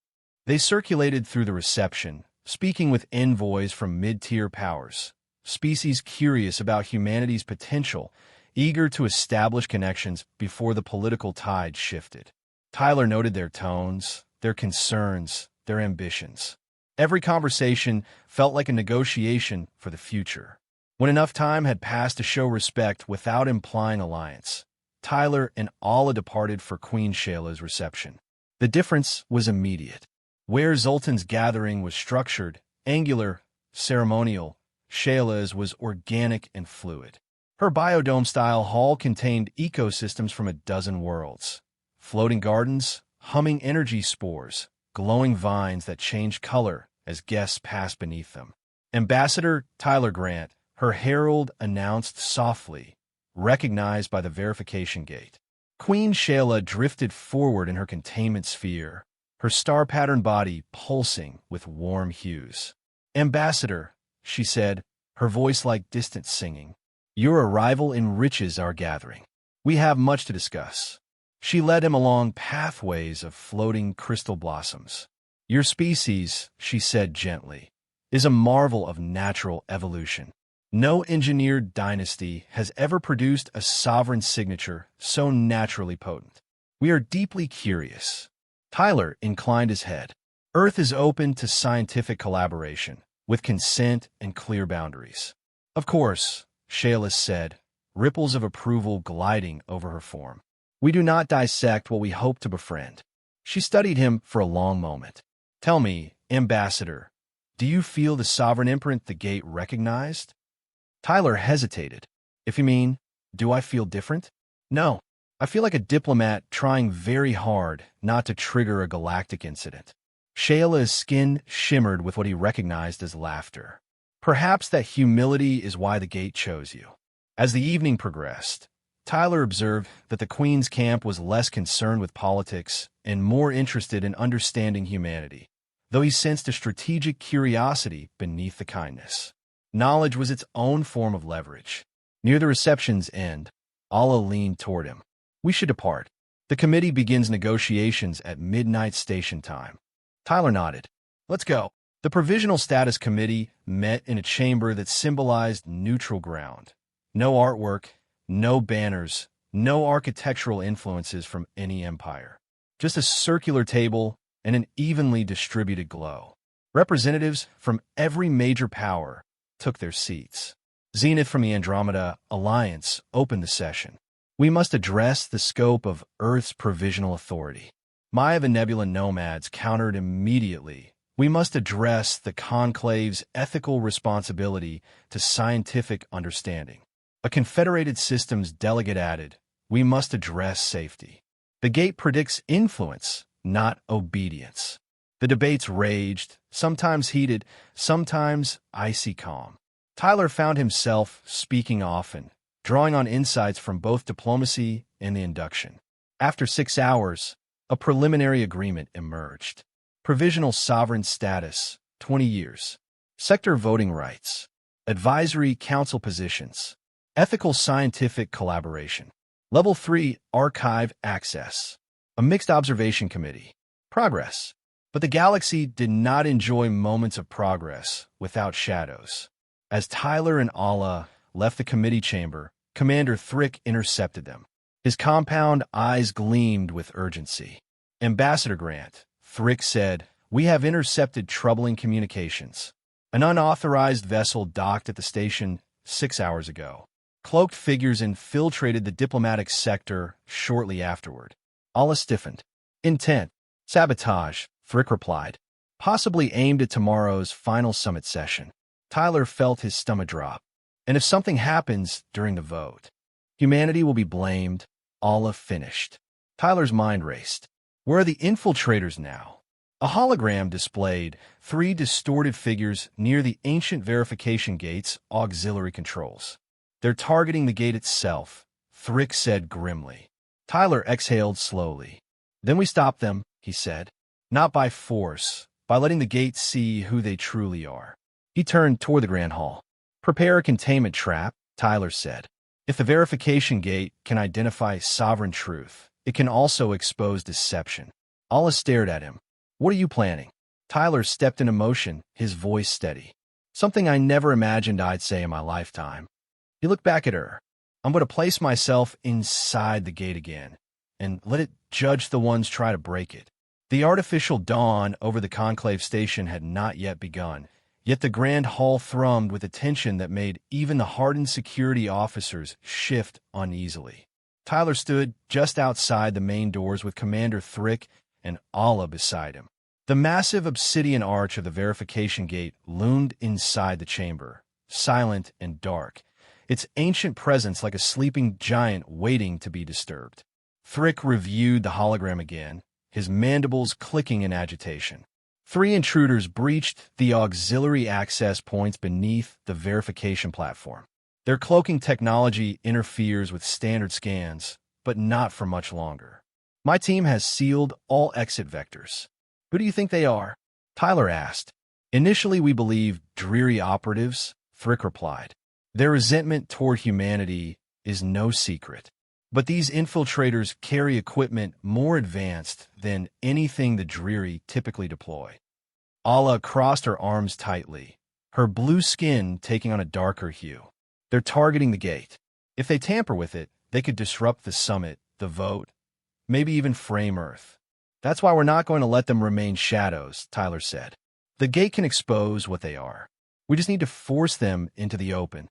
They circulated through the reception, speaking with envoys from mid-tier powers, species curious about humanity's potential, eager to establish connections before the political tide shifted. Tyler noted their tones, their concerns, their ambitions. Every conversation felt like a negotiation for the future. When enough time had passed to show respect without implying alliance, Tyler and Allah departed for Queen Shayla's reception. The difference was immediate. Where Zoltan's gathering was structured, angular, ceremonial, Shayla's was organic and fluid. Her biodome-style hall contained ecosystems from a dozen worlds, floating gardens, humming energy spores, glowing vines that change color as guests pass beneath them. Ambassador Tyler Grant, her herald announced softly, recognized by the verification gate. Queen Shayla drifted forward in her containment sphere, her star-patterned body pulsing with warm hues. "Ambassador," she said, her voice like distant singing, "your arrival enriches our gathering. We have much to discuss." She led him along pathways of floating crystal blossoms. "Your species," she said gently, "is a marvel of natural evolution. No engineered dynasty has ever produced a sovereign signature so naturally potent. We are deeply curious." Tyler inclined his head. "Earth is open to scientific collaboration, with consent and clear boundaries." "Of course," Shayla said, ripples of approval gliding over her form. "We do not dissect what we hope to befriend." She studied him for a long moment. "Tell me, Ambassador, do you feel the sovereign imprint the gate recognized?" Tyler hesitated. "If you mean, do I feel different? No. I feel like a diplomat trying very hard not to trigger a galactic incident." Shayla's skin shimmered with what he recognized as laughter. "Perhaps that humility is why the gate chose you." As the evening progressed, Tyler observed that the Queen's camp was less concerned with politics and more interested in understanding humanity, though he sensed a strategic curiosity beneath the kindness. Knowledge was its own form of leverage. Near the reception's end, Allah leaned toward him. "We should depart. The committee begins negotiations at midnight station time." Tyler nodded. "Let's go." The Provisional Status Committee met in a chamber that symbolized neutral ground. No artwork, no banners, no architectural influences from any empire. Just a circular table and an evenly distributed glow. Representatives from every major power took their seats. Zenith from the Andromeda Alliance opened the session. "We must address the scope of Earth's provisional authority." Maya the Nebula nomads countered immediately. "We must address the Conclave's ethical responsibility to scientific understanding." A Confederated Systems delegate added, "We must address safety." The gate predicts influence, not obedience. The debates raged, sometimes heated, sometimes icy calm. Tyler found himself speaking often, drawing on insights from both diplomacy and the induction. After 6 hours, a preliminary agreement emerged. Provisional sovereign status, 20 years. Sector voting rights. Advisory council positions. Ethical scientific collaboration. Level 3 archive access. A mixed observation committee. Progress. But the galaxy did not enjoy moments of progress without shadows. As Tyler and Allah left the committee chamber, Commander Thrick intercepted them. His compound eyes gleamed with urgency. "Ambassador Grant," Thrick said, "we have intercepted troubling communications. An unauthorized vessel docked at the station 6 hours ago. Cloaked figures infiltrated the diplomatic sector shortly afterward." Allah stiffened. "Intent. Sabotage," Thrick replied. "Possibly aimed at tomorrow's final summit session." Tyler felt his stomach drop. "And if something happens during the vote, humanity will be blamed." Allah finished. Tyler's mind raced. Where are the infiltrators now? A hologram displayed 3 distorted figures near the ancient verification gate's auxiliary controls. "They're targeting the gate itself," Thrick said grimly. Tyler exhaled slowly. "Then we stop them," he said. "Not by force, by letting the gate see who they truly are." He turned toward the Grand Hall. "Prepare a containment trap," Tyler said. "If the verification gate can identify sovereign truth, it can also expose deception." Allah stared at him. "What are you planning?" Tyler stepped into motion, his voice steady. "Something I never imagined I'd say in my lifetime." He looked back at her. "I'm going to place myself inside the gate again, and let it judge the ones try to break it." The artificial dawn over the Conclave station had not yet begun, yet the Grand Hall thrummed with a tension that made even the hardened security officers shift uneasily. Tyler stood just outside the main doors with Commander Thrick and Allah beside him. The massive obsidian arch of the verification gate loomed inside the chamber, silent and dark, its ancient presence like a sleeping giant waiting to be disturbed. Thrick reviewed the hologram again, his mandibles clicking in agitation. 3 intruders breached the auxiliary access points beneath the verification platform. Their cloaking technology interferes with standard scans, but not for much longer. My team has sealed all exit vectors. Who do you think they are? Tyler asked. Initially, we believed dreary operatives, Thrick replied. Their resentment toward humanity is no secret. But these infiltrators carry equipment more advanced than anything the dreary typically deploy. Ala crossed her arms tightly, her blue skin taking on a darker hue. They're targeting the gate. If they tamper with it, they could disrupt the summit, the vote, maybe even frame Earth. That's why we're not going to let them remain shadows, Tyler said. The gate can expose what they are. We just need to force them into the open.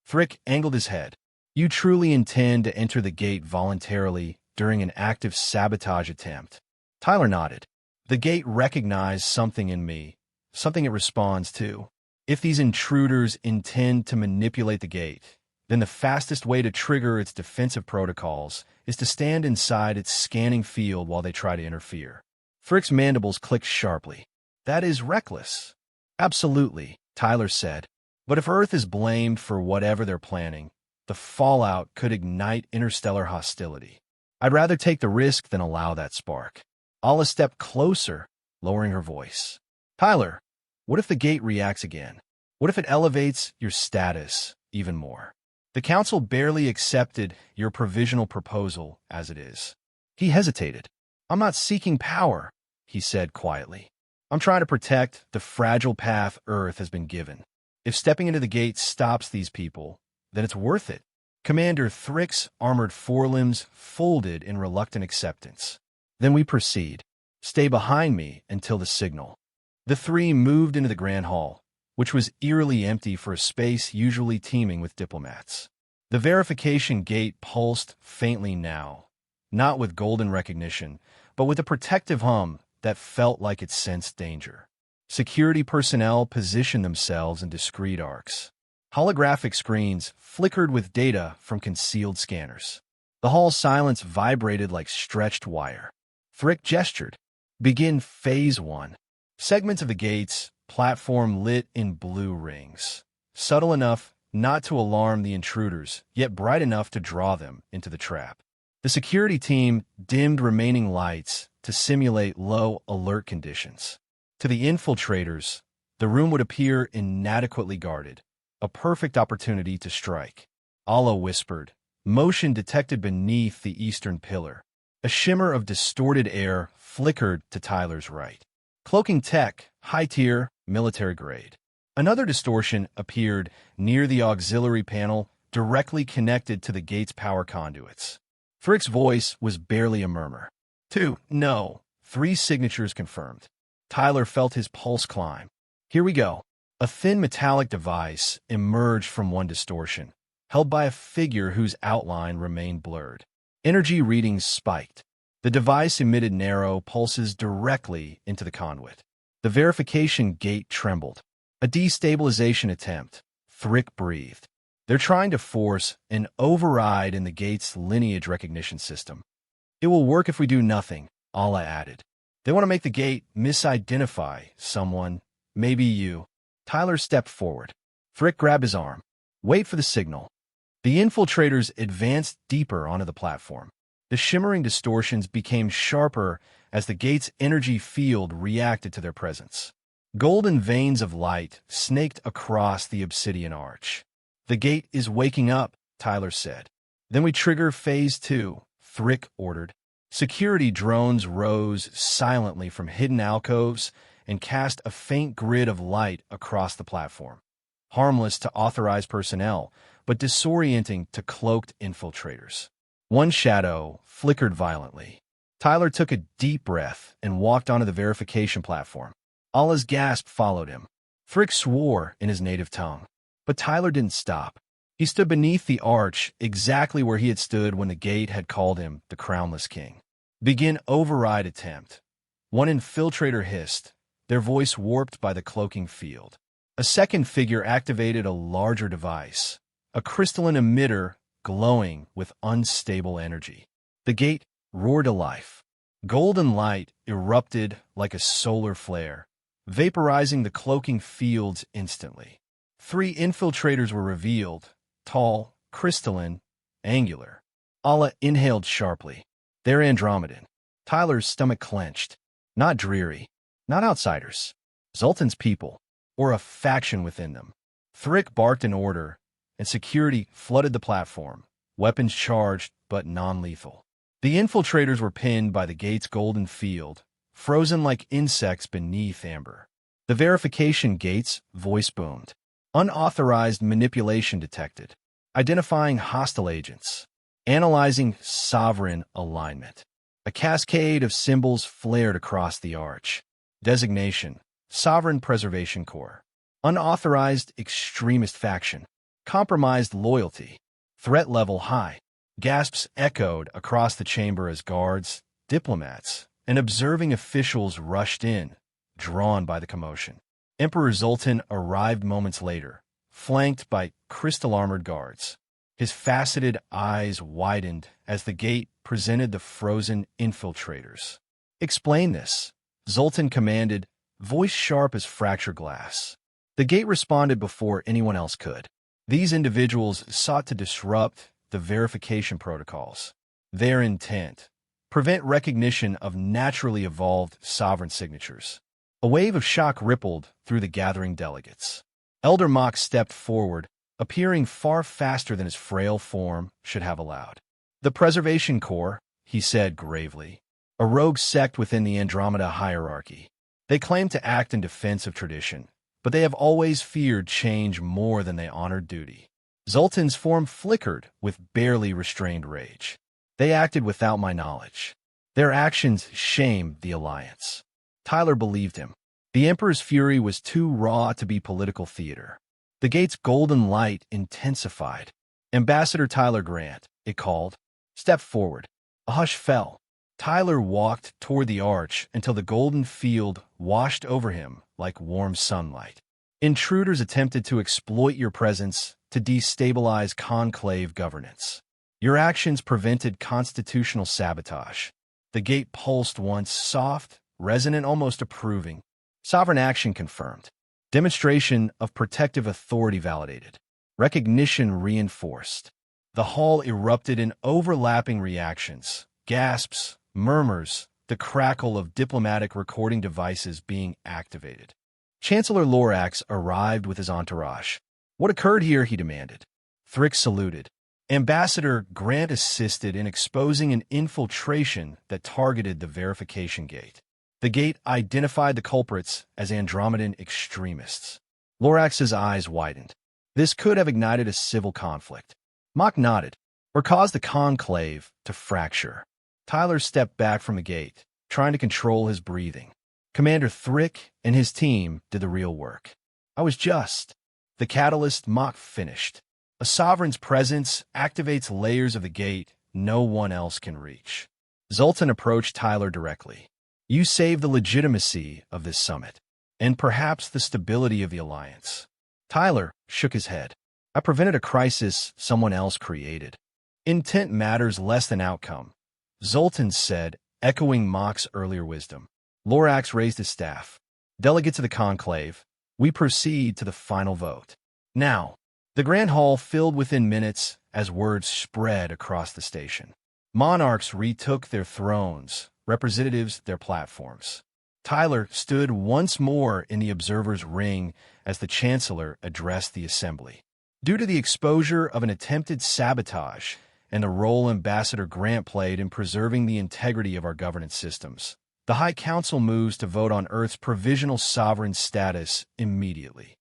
Thrick angled his head. You truly intend to enter the gate voluntarily during an active sabotage attempt? Tyler nodded. The gate recognized something in me, something it responds to. If these intruders intend to manipulate the gate, then the fastest way to trigger its defensive protocols is to stand inside its scanning field while they try to interfere. Thrick's mandibles clicked sharply. That is reckless. Absolutely, Tyler said. But if Earth is blamed for whatever they're planning, the fallout could ignite interstellar hostility. I'd rather take the risk than allow that spark. Ala stepped closer, lowering her voice. Tyler, what if the gate reacts again? What if it elevates your status even more? The council barely accepted your provisional proposal as it is. He hesitated. I'm not seeking power, he said quietly. I'm trying to protect the fragile path Earth has been given. If stepping into the gate stops these people, then it's worth it. Commander Thrick's armored forelimbs folded in reluctant acceptance. Then we proceed. Stay behind me until the signal. The 3 moved into the Grand Hall, which was eerily empty for a space usually teeming with diplomats. The verification gate pulsed faintly now, not with golden recognition, but with a protective hum that felt like it sensed danger. Security personnel positioned themselves in discreet arcs. Holographic screens flickered with data from concealed scanners. The hall's silence vibrated like stretched wire. Thrick gestured. Begin Phase 1. Segments of the gate's platform lit in blue rings, subtle enough not to alarm the intruders, yet bright enough to draw them into the trap. The security team dimmed remaining lights to simulate low alert conditions. To the infiltrators, the room would appear inadequately guarded, a perfect opportunity to strike. Ala whispered, motion detected beneath the eastern pillar. A shimmer of distorted air flickered to Tyler's right. Cloaking tech, high-tier, military-grade. Another distortion appeared near the auxiliary panel, directly connected to the gate's power conduits. Thrick's voice was barely a murmur. 2, no. 3 signatures confirmed. Tyler felt his pulse climb. Here we go. A thin metallic device emerged from one distortion, held by a figure whose outline remained blurred. Energy readings spiked. The device emitted narrow pulses directly into the conduit. The verification gate trembled. A destabilization attempt. Thrick breathed. They're trying to force an override in the gate's lineage recognition system. It will work if we do nothing, Ala added. They want to make the gate misidentify someone, maybe you. Tyler stepped forward. Thrick grabbed his arm. Wait for the signal. The infiltrators advanced deeper onto the platform. The shimmering distortions became sharper as the gate's energy field reacted to their presence. Golden veins of light snaked across the obsidian arch. The gate is waking up, Tyler said. Then we trigger Phase 2, Thrick ordered. Security drones rose silently from hidden alcoves and cast a faint grid of light across the platform. Harmless to authorized personnel, but disorienting to cloaked infiltrators. One shadow flickered violently. Tyler took a deep breath and walked onto the verification platform. Ala's gasp followed him. Thrick swore in his native tongue. But Tyler didn't stop. He stood beneath the arch, exactly where he had stood when the gate had called him the Crownless King. Begin override attempt. One infiltrator hissed, their voice warped by the cloaking field. A second figure activated a larger device, a crystalline emitter glowing with unstable energy. The gate roared to life. Golden light erupted like a solar flare, vaporizing the cloaking fields instantly. 3 infiltrators were revealed, tall, crystalline, angular. Allah inhaled sharply. They're Andromedan. Tyler's stomach clenched. Not dreary. Not outsiders. Zoltan's people, or a faction within them. Thrick barked an order, and security flooded the platform, weapons charged but non-lethal. The infiltrators were pinned by the gate's golden field, frozen like insects beneath amber. The verification gate's voice boomed. Unauthorized manipulation detected. Identifying hostile agents. Analyzing sovereign alignment. A cascade of symbols flared across the arch. Designation: Sovereign Preservation Corps. Unauthorized extremist faction. Compromised loyalty. Threat level high. Gasps echoed across the chamber as guards, diplomats, and observing officials rushed in, drawn by the commotion. Emperor Zoltan arrived moments later, flanked by crystal-armored guards. His faceted eyes widened as the gate presented the frozen infiltrators. "Explain this," Zoltan commanded, voice sharp as fractured glass. The gate responded before anyone else could. These individuals sought to disrupt the verification protocols. Their intent: prevent recognition of naturally evolved sovereign signatures. A wave of shock rippled through the gathering delegates. Elder Mock stepped forward, appearing far faster than his frail form should have allowed. "The Preservation Corps," he said gravely, "a rogue sect within the Andromeda hierarchy. They claim to act in defense of tradition, but they have always feared change more than they honored duty." Zoltan's form flickered with barely restrained rage. "They acted without my knowledge. Their actions shamed the Alliance." Tyler believed him. The Emperor's fury was too raw to be political theater. The gate's golden light intensified. "Ambassador Tyler Grant," it called. "Step forward." A hush fell. Tyler walked toward the arch until the golden field washed over him like warm sunlight. "Intruders attempted to exploit your presence to destabilize conclave governance. Your actions prevented constitutional sabotage." The gate pulsed once, soft, resonant, almost approving. Sovereign action confirmed. Demonstration of protective authority validated. Recognition reinforced. The hall erupted in overlapping reactions, gasps, murmurs, the crackle of diplomatic recording devices being activated. Chancellor Lorax arrived with his entourage. "What occurred here?" he demanded. Thrick saluted. Ambassador Grant assisted in exposing an infiltration that targeted the verification gate. The gate identified the culprits as Andromedan extremists. Lorax's eyes widened. This could have ignited a civil conflict. Mock nodded, or caused the conclave to fracture. Tyler stepped back from the gate, trying to control his breathing. Commander Thrick and his team did the real work. "I was just." The catalyst Mock finished. A sovereign's presence activates layers of the gate no one else can reach. Zoltan approached Tyler directly. "You saved the legitimacy of this summit, and perhaps the stability of the Alliance." Tyler shook his head. "I prevented a crisis someone else created." "Intent matters less than outcome," Zoltan said, echoing Mock's earlier wisdom. Lorax raised his staff. "Delegates of the conclave, we proceed to the final vote." Now, the Grand Hall filled within minutes as word spread across the station. Monarchs retook their thrones, representatives their platforms. Tyler stood once more in the observer's ring as the Chancellor addressed the assembly. Due to the exposure of an attempted sabotage and the role Ambassador Grant played in preserving the integrity of our governance systems, the High Council moves to vote on Earth's provisional sovereign status immediately.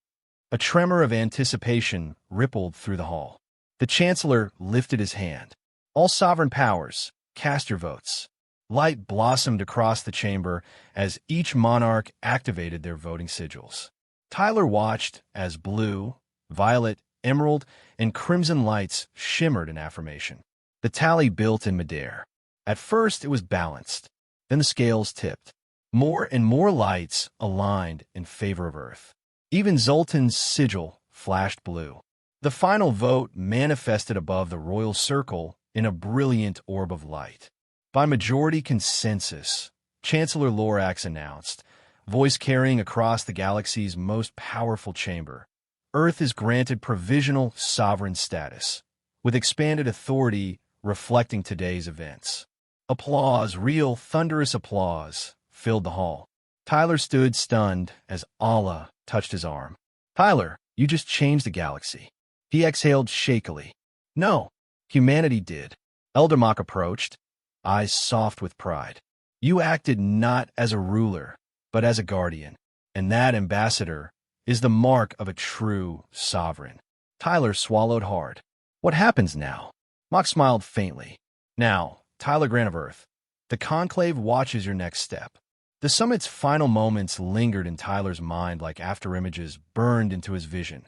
A tremor of anticipation rippled through the hall. The Chancellor lifted his hand. "All sovereign powers, cast your votes." Light blossomed across the chamber as each monarch activated their voting sigils. Tyler watched as blue, violet, emerald, and crimson lights shimmered in affirmation. The tally built in midair. At first, it was balanced. Then the scales tipped. More and more lights aligned in favor of Earth. Even Zoltan's sigil flashed blue. The final vote manifested above the royal circle in a brilliant orb of light. By majority consensus, Chancellor Lorax announced, voice carrying across the galaxy's most powerful chamber, Earth is granted provisional sovereign status, with expanded authority reflecting today's events. Applause, real thunderous applause, filled the hall. Tyler stood stunned as Allah touched his arm. Tyler, you just changed the galaxy. He exhaled shakily. No, humanity did. Elder Mock approached, eyes soft with pride. You acted not as a ruler, but as a guardian, and that, ambassador, is the mark of a true sovereign. Tyler swallowed hard. What happens now? Mock smiled faintly. Now, Tyler Grant of Earth, the Conclave watches your next step. The summit's final moments lingered in Tyler's mind like afterimages burned into his vision.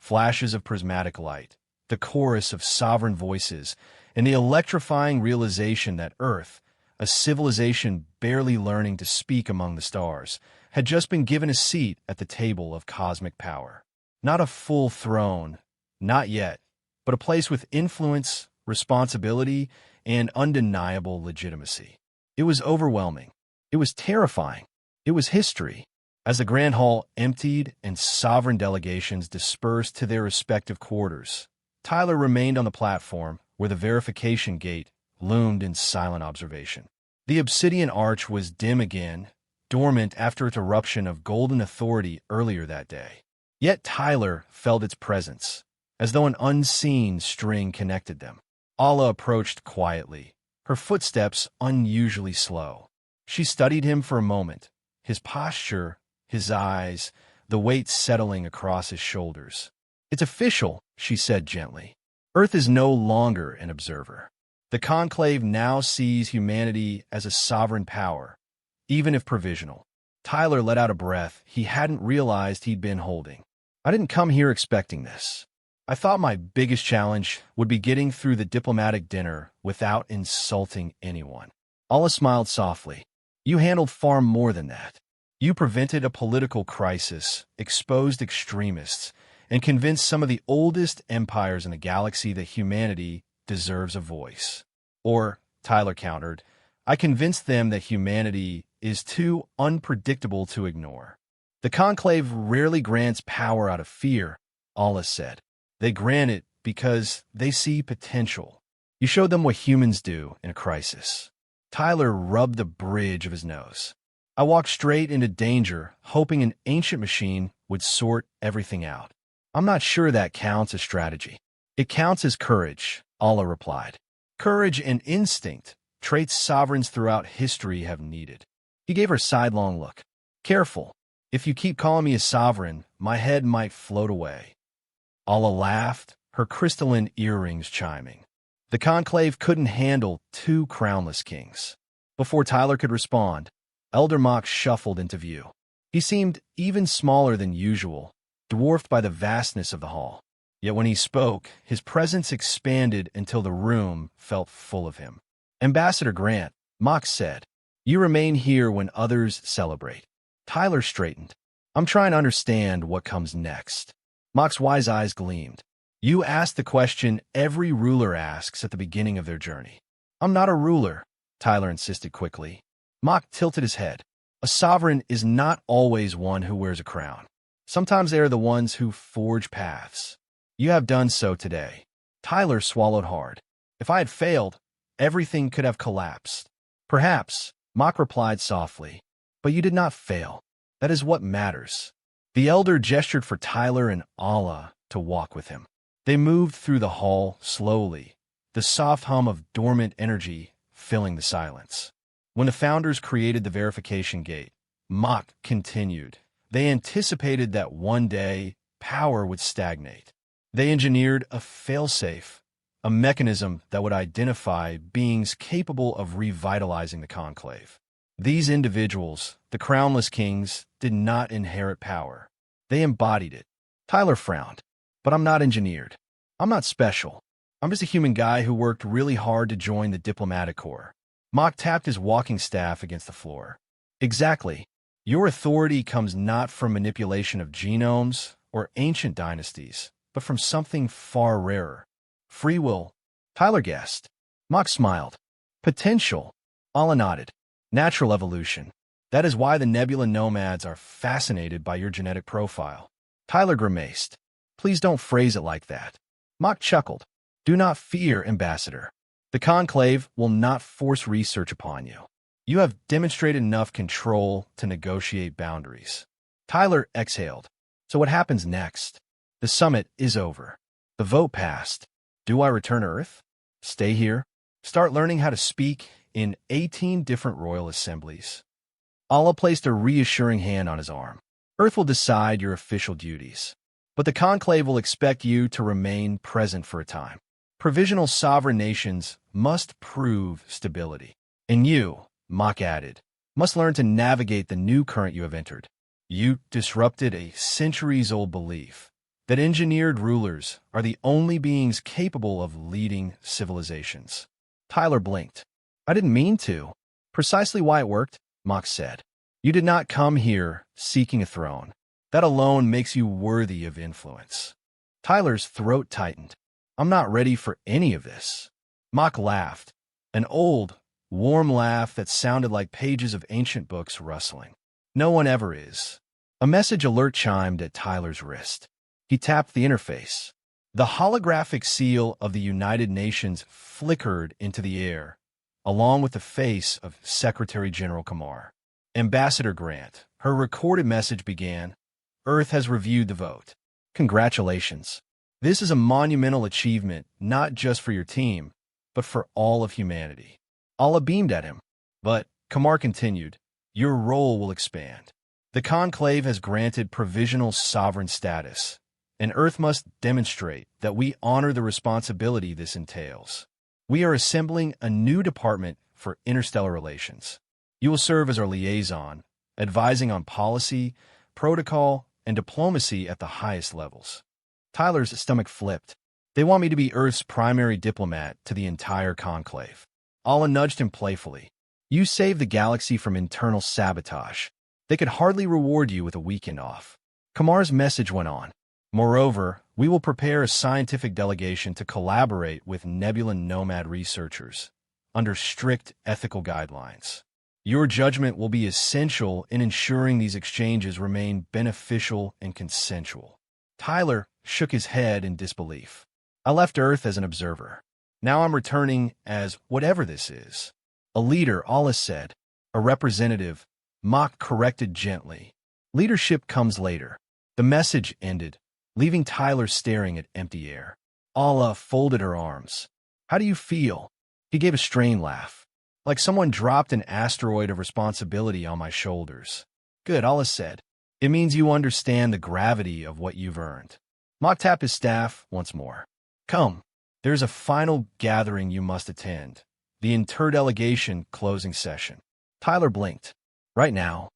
Flashes of prismatic light, the chorus of sovereign voices, and the electrifying realization that Earth, a civilization barely learning to speak among the stars, had just been given a seat at the table of cosmic power. Not a full throne, not yet, but a place with influence, responsibility, and undeniable legitimacy. It was overwhelming. It was terrifying. It was history. As the Grand Hall emptied and sovereign delegations dispersed to their respective quarters, Tyler remained on the platform where the verification gate loomed in silent observation. The obsidian arch was dim again, dormant after its eruption of golden authority earlier that day. Yet Tyler felt its presence, as though an unseen string connected them. Allah approached quietly, her footsteps unusually slow. She studied him for a moment, his posture, his eyes, the weight settling across his shoulders. It's official, she said gently. Earth is no longer an observer. The Conclave now sees humanity as a sovereign power, even if provisional. Tyler let out a breath he hadn't realized he'd been holding. I didn't come here expecting this. I thought my biggest challenge would be getting through the diplomatic dinner without insulting anyone. Allah smiled softly. You handled far more than that. You prevented a political crisis, exposed extremists, and convinced some of the oldest empires in the galaxy that humanity deserves a voice. Or, Tyler countered, I convinced them that humanity is too unpredictable to ignore. The Conclave rarely grants power out of fear, Allah said. They grant it because they see potential. You showed them what humans do in a crisis. Tyler rubbed the bridge of his nose. I walked straight into danger, hoping an ancient machine would sort everything out. I'm not sure that counts as strategy. It counts as courage, Allah replied. Courage and instinct, traits sovereigns throughout history have needed. He gave her a sidelong look. Careful. If you keep calling me a sovereign, my head might float away. Allah laughed, her crystalline earrings chiming. The Conclave couldn't handle two crownless kings. Before Tyler could respond, Elder Mock shuffled into view. He seemed even smaller than usual, dwarfed by the vastness of the hall. Yet when he spoke, his presence expanded until the room felt full of him. Ambassador Grant, Mock said, you remain here when others celebrate. Tyler straightened. I'm trying to understand what comes next. Mock's wise eyes gleamed. You asked the question every ruler asks at the beginning of their journey. I'm not a ruler, Tyler insisted quickly. Mock tilted his head. A sovereign is not always one who wears a crown. Sometimes they are the ones who forge paths. You have done so today. Tyler swallowed hard. If I had failed, everything could have collapsed. Perhaps, Mock replied softly, but you did not fail. That is what matters. The elder gestured for Tyler and Allah to walk with him. They moved through the hall slowly, the soft hum of dormant energy filling the silence. When the founders created the verification gate, Mock continued. They anticipated that one day power would stagnate. They engineered a failsafe, a mechanism that would identify beings capable of revitalizing the Conclave. These individuals, the crownless kings, did not inherit power. They embodied it. Tyler frowned. But I'm not engineered. I'm not special. I'm just a human guy who worked really hard to join the diplomatic corps. Mock tapped his walking staff against the floor. Exactly. Your authority comes not from manipulation of genomes or ancient dynasties, but from something far rarer. Free will. Tyler guessed. Mock smiled. Potential. Alla nodded. Natural evolution. That is why the nebula nomads are fascinated by your genetic profile. Tyler grimaced. Please don't phrase it like that. Mock chuckled. Do not fear, Ambassador. The Conclave will not force research upon you. You have demonstrated enough control to negotiate boundaries. Tyler exhaled. So what happens next? The summit is over. The vote passed. Do I return to Earth? Stay here? Start learning how to speak in 18 different royal assemblies? Allah placed a reassuring hand on his arm. Earth will decide your official duties, but the Conclave will expect you to remain present for a time. Provisional sovereign nations must prove stability. And you, Mock added, must learn to navigate the new current you have entered. You disrupted a centuries-old belief that engineered rulers are the only beings capable of leading civilizations. Tyler blinked. I didn't mean to. Precisely why it worked, Mock said. You did not come here seeking a throne. That alone makes you worthy of influence. Tyler's throat tightened. I'm not ready for any of this. Mock laughed, an old, warm laugh that sounded like pages of ancient books rustling. No one ever is. A message alert chimed at Tyler's wrist. He tapped the interface. The holographic seal of the United Nations flickered into the air, along with the face of Secretary General Kamar. Ambassador Grant, her recorded message began, Earth has reviewed the vote. Congratulations. This is a monumental achievement, not just for your team, but for all of humanity. Allah beamed at him, but, Kamar continued, your role will expand. The Conclave has granted provisional sovereign status, and Earth must demonstrate that we honor the responsibility this entails. We are assembling a new department for interstellar relations. You will serve as our liaison, advising on policy, protocol, and diplomacy at the highest levels. Tyler's stomach flipped. They want me to be Earth's primary diplomat to the entire Conclave. Allah nudged him playfully. You saved the galaxy from internal sabotage. They could hardly reward you with a weekend off. Kamar's message went on. Moreover, we will prepare a scientific delegation to collaborate with nebula nomad researchers under strict ethical guidelines. Your judgment will be essential in ensuring these exchanges remain beneficial and consensual. Tyler shook his head in disbelief. I left Earth as an observer. Now I'm returning as whatever this is. A leader, Allah said. A representative, Mock corrected gently. Leadership comes later. The message ended, leaving Tyler staring at empty air. Allah folded her arms. How do you feel? He gave a strained laugh. Like someone dropped an asteroid of responsibility on my shoulders. Good, Allah said. It means you understand the gravity of what you've earned. Mock tapped his staff once more. Come, there's a final gathering you must attend. The interdelegation closing session. Tyler blinked. Right now.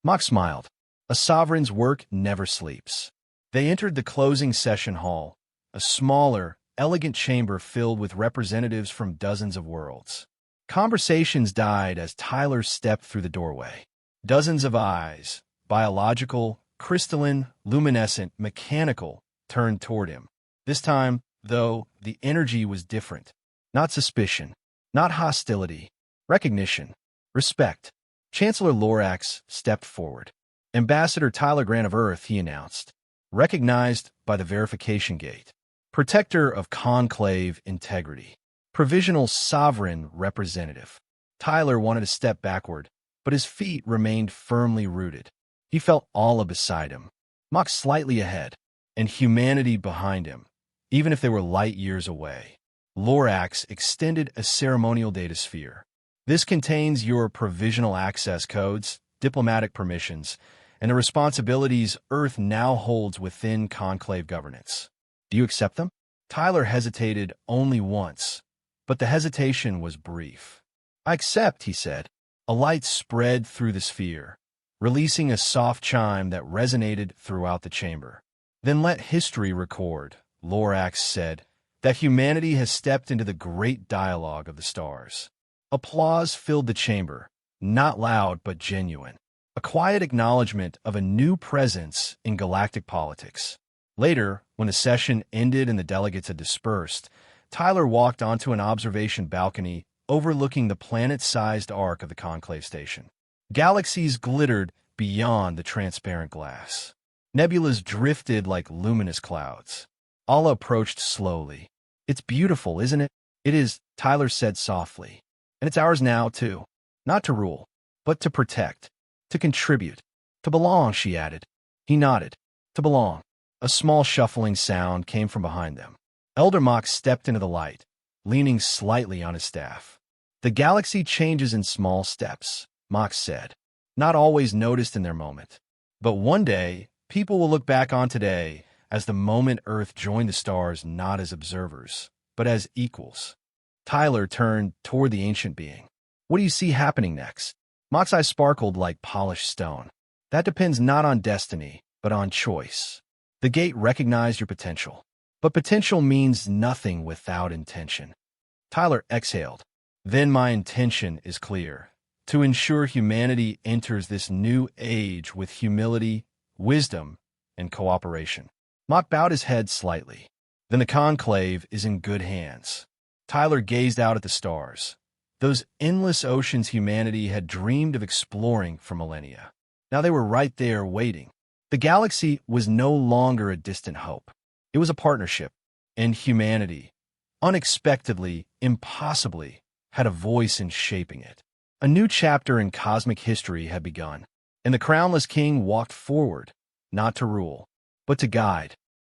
Mock smiled. A sovereign's work never sleeps. They entered the closing session hall, a smaller, elegant chamber filled with representatives from dozens of worlds. Conversations died as Tyler stepped through the doorway. Dozens of eyes, biological, crystalline, luminescent, mechanical, turned toward him. This time, though, the energy was different. Not suspicion, not hostility, recognition, respect. Chancellor Lorax stepped forward. Ambassador Tyler Grant of Earth, he announced, recognized by the verification gate. Protector of Conclave integrity. Provisional sovereign representative. Tyler wanted to step backward, but his feet remained firmly rooted. He felt Allah beside him, Mock slightly ahead, and humanity behind him, even if they were light years away. Lorax extended a ceremonial data sphere. This contains your provisional access codes, diplomatic permissions, and the responsibilities Earth now holds within Conclave governance. Do you accept them? Tyler hesitated only once, but the hesitation was brief. I accept, he said. A light spread through the sphere, releasing a soft chime that resonated throughout the chamber. Then let history record, Lorax said, that humanity has stepped into the great dialogue of the stars. Applause filled the chamber, not loud but genuine. A quiet acknowledgement of a new presence in galactic politics. Later, when the session ended and the delegates had dispersed, Tyler walked onto an observation balcony overlooking the planet-sized arc of the Conclave station. Galaxies glittered beyond the transparent glass. Nebulas drifted like luminous clouds. Allah approached slowly. "It's beautiful, isn't it?" "It is," Tyler said softly. "And it's ours now, too. Not to rule, but to protect, to contribute, to belong," she added. He nodded. "To belong." A small shuffling sound came from behind them. Elder Mox stepped into the light, leaning slightly on his staff. "The galaxy changes in small steps," Mox said. "Not always noticed in their moment. But one day, people will look back on today as the moment Earth joined the stars not as observers, but as equals." Tyler turned toward the ancient being. "What do you see happening next?" Mox's eyes sparkled like polished stone. "That depends not on destiny, but on choice. The gate recognized your potential. But potential means nothing without intention." Tyler exhaled. "Then my intention is clear. To ensure humanity enters this new age with humility, wisdom, and cooperation." Mock bowed his head slightly. "Then the Conclave is in good hands." Tyler gazed out at the stars. Those endless oceans humanity had dreamed of exploring for millennia. Now they were right there waiting. The galaxy was no longer a distant hope. It was a partnership, and humanity, unexpectedly, impossibly, had a voice in shaping it. A new chapter in cosmic history had begun, and the crownless king walked forward, not to rule, but to guide.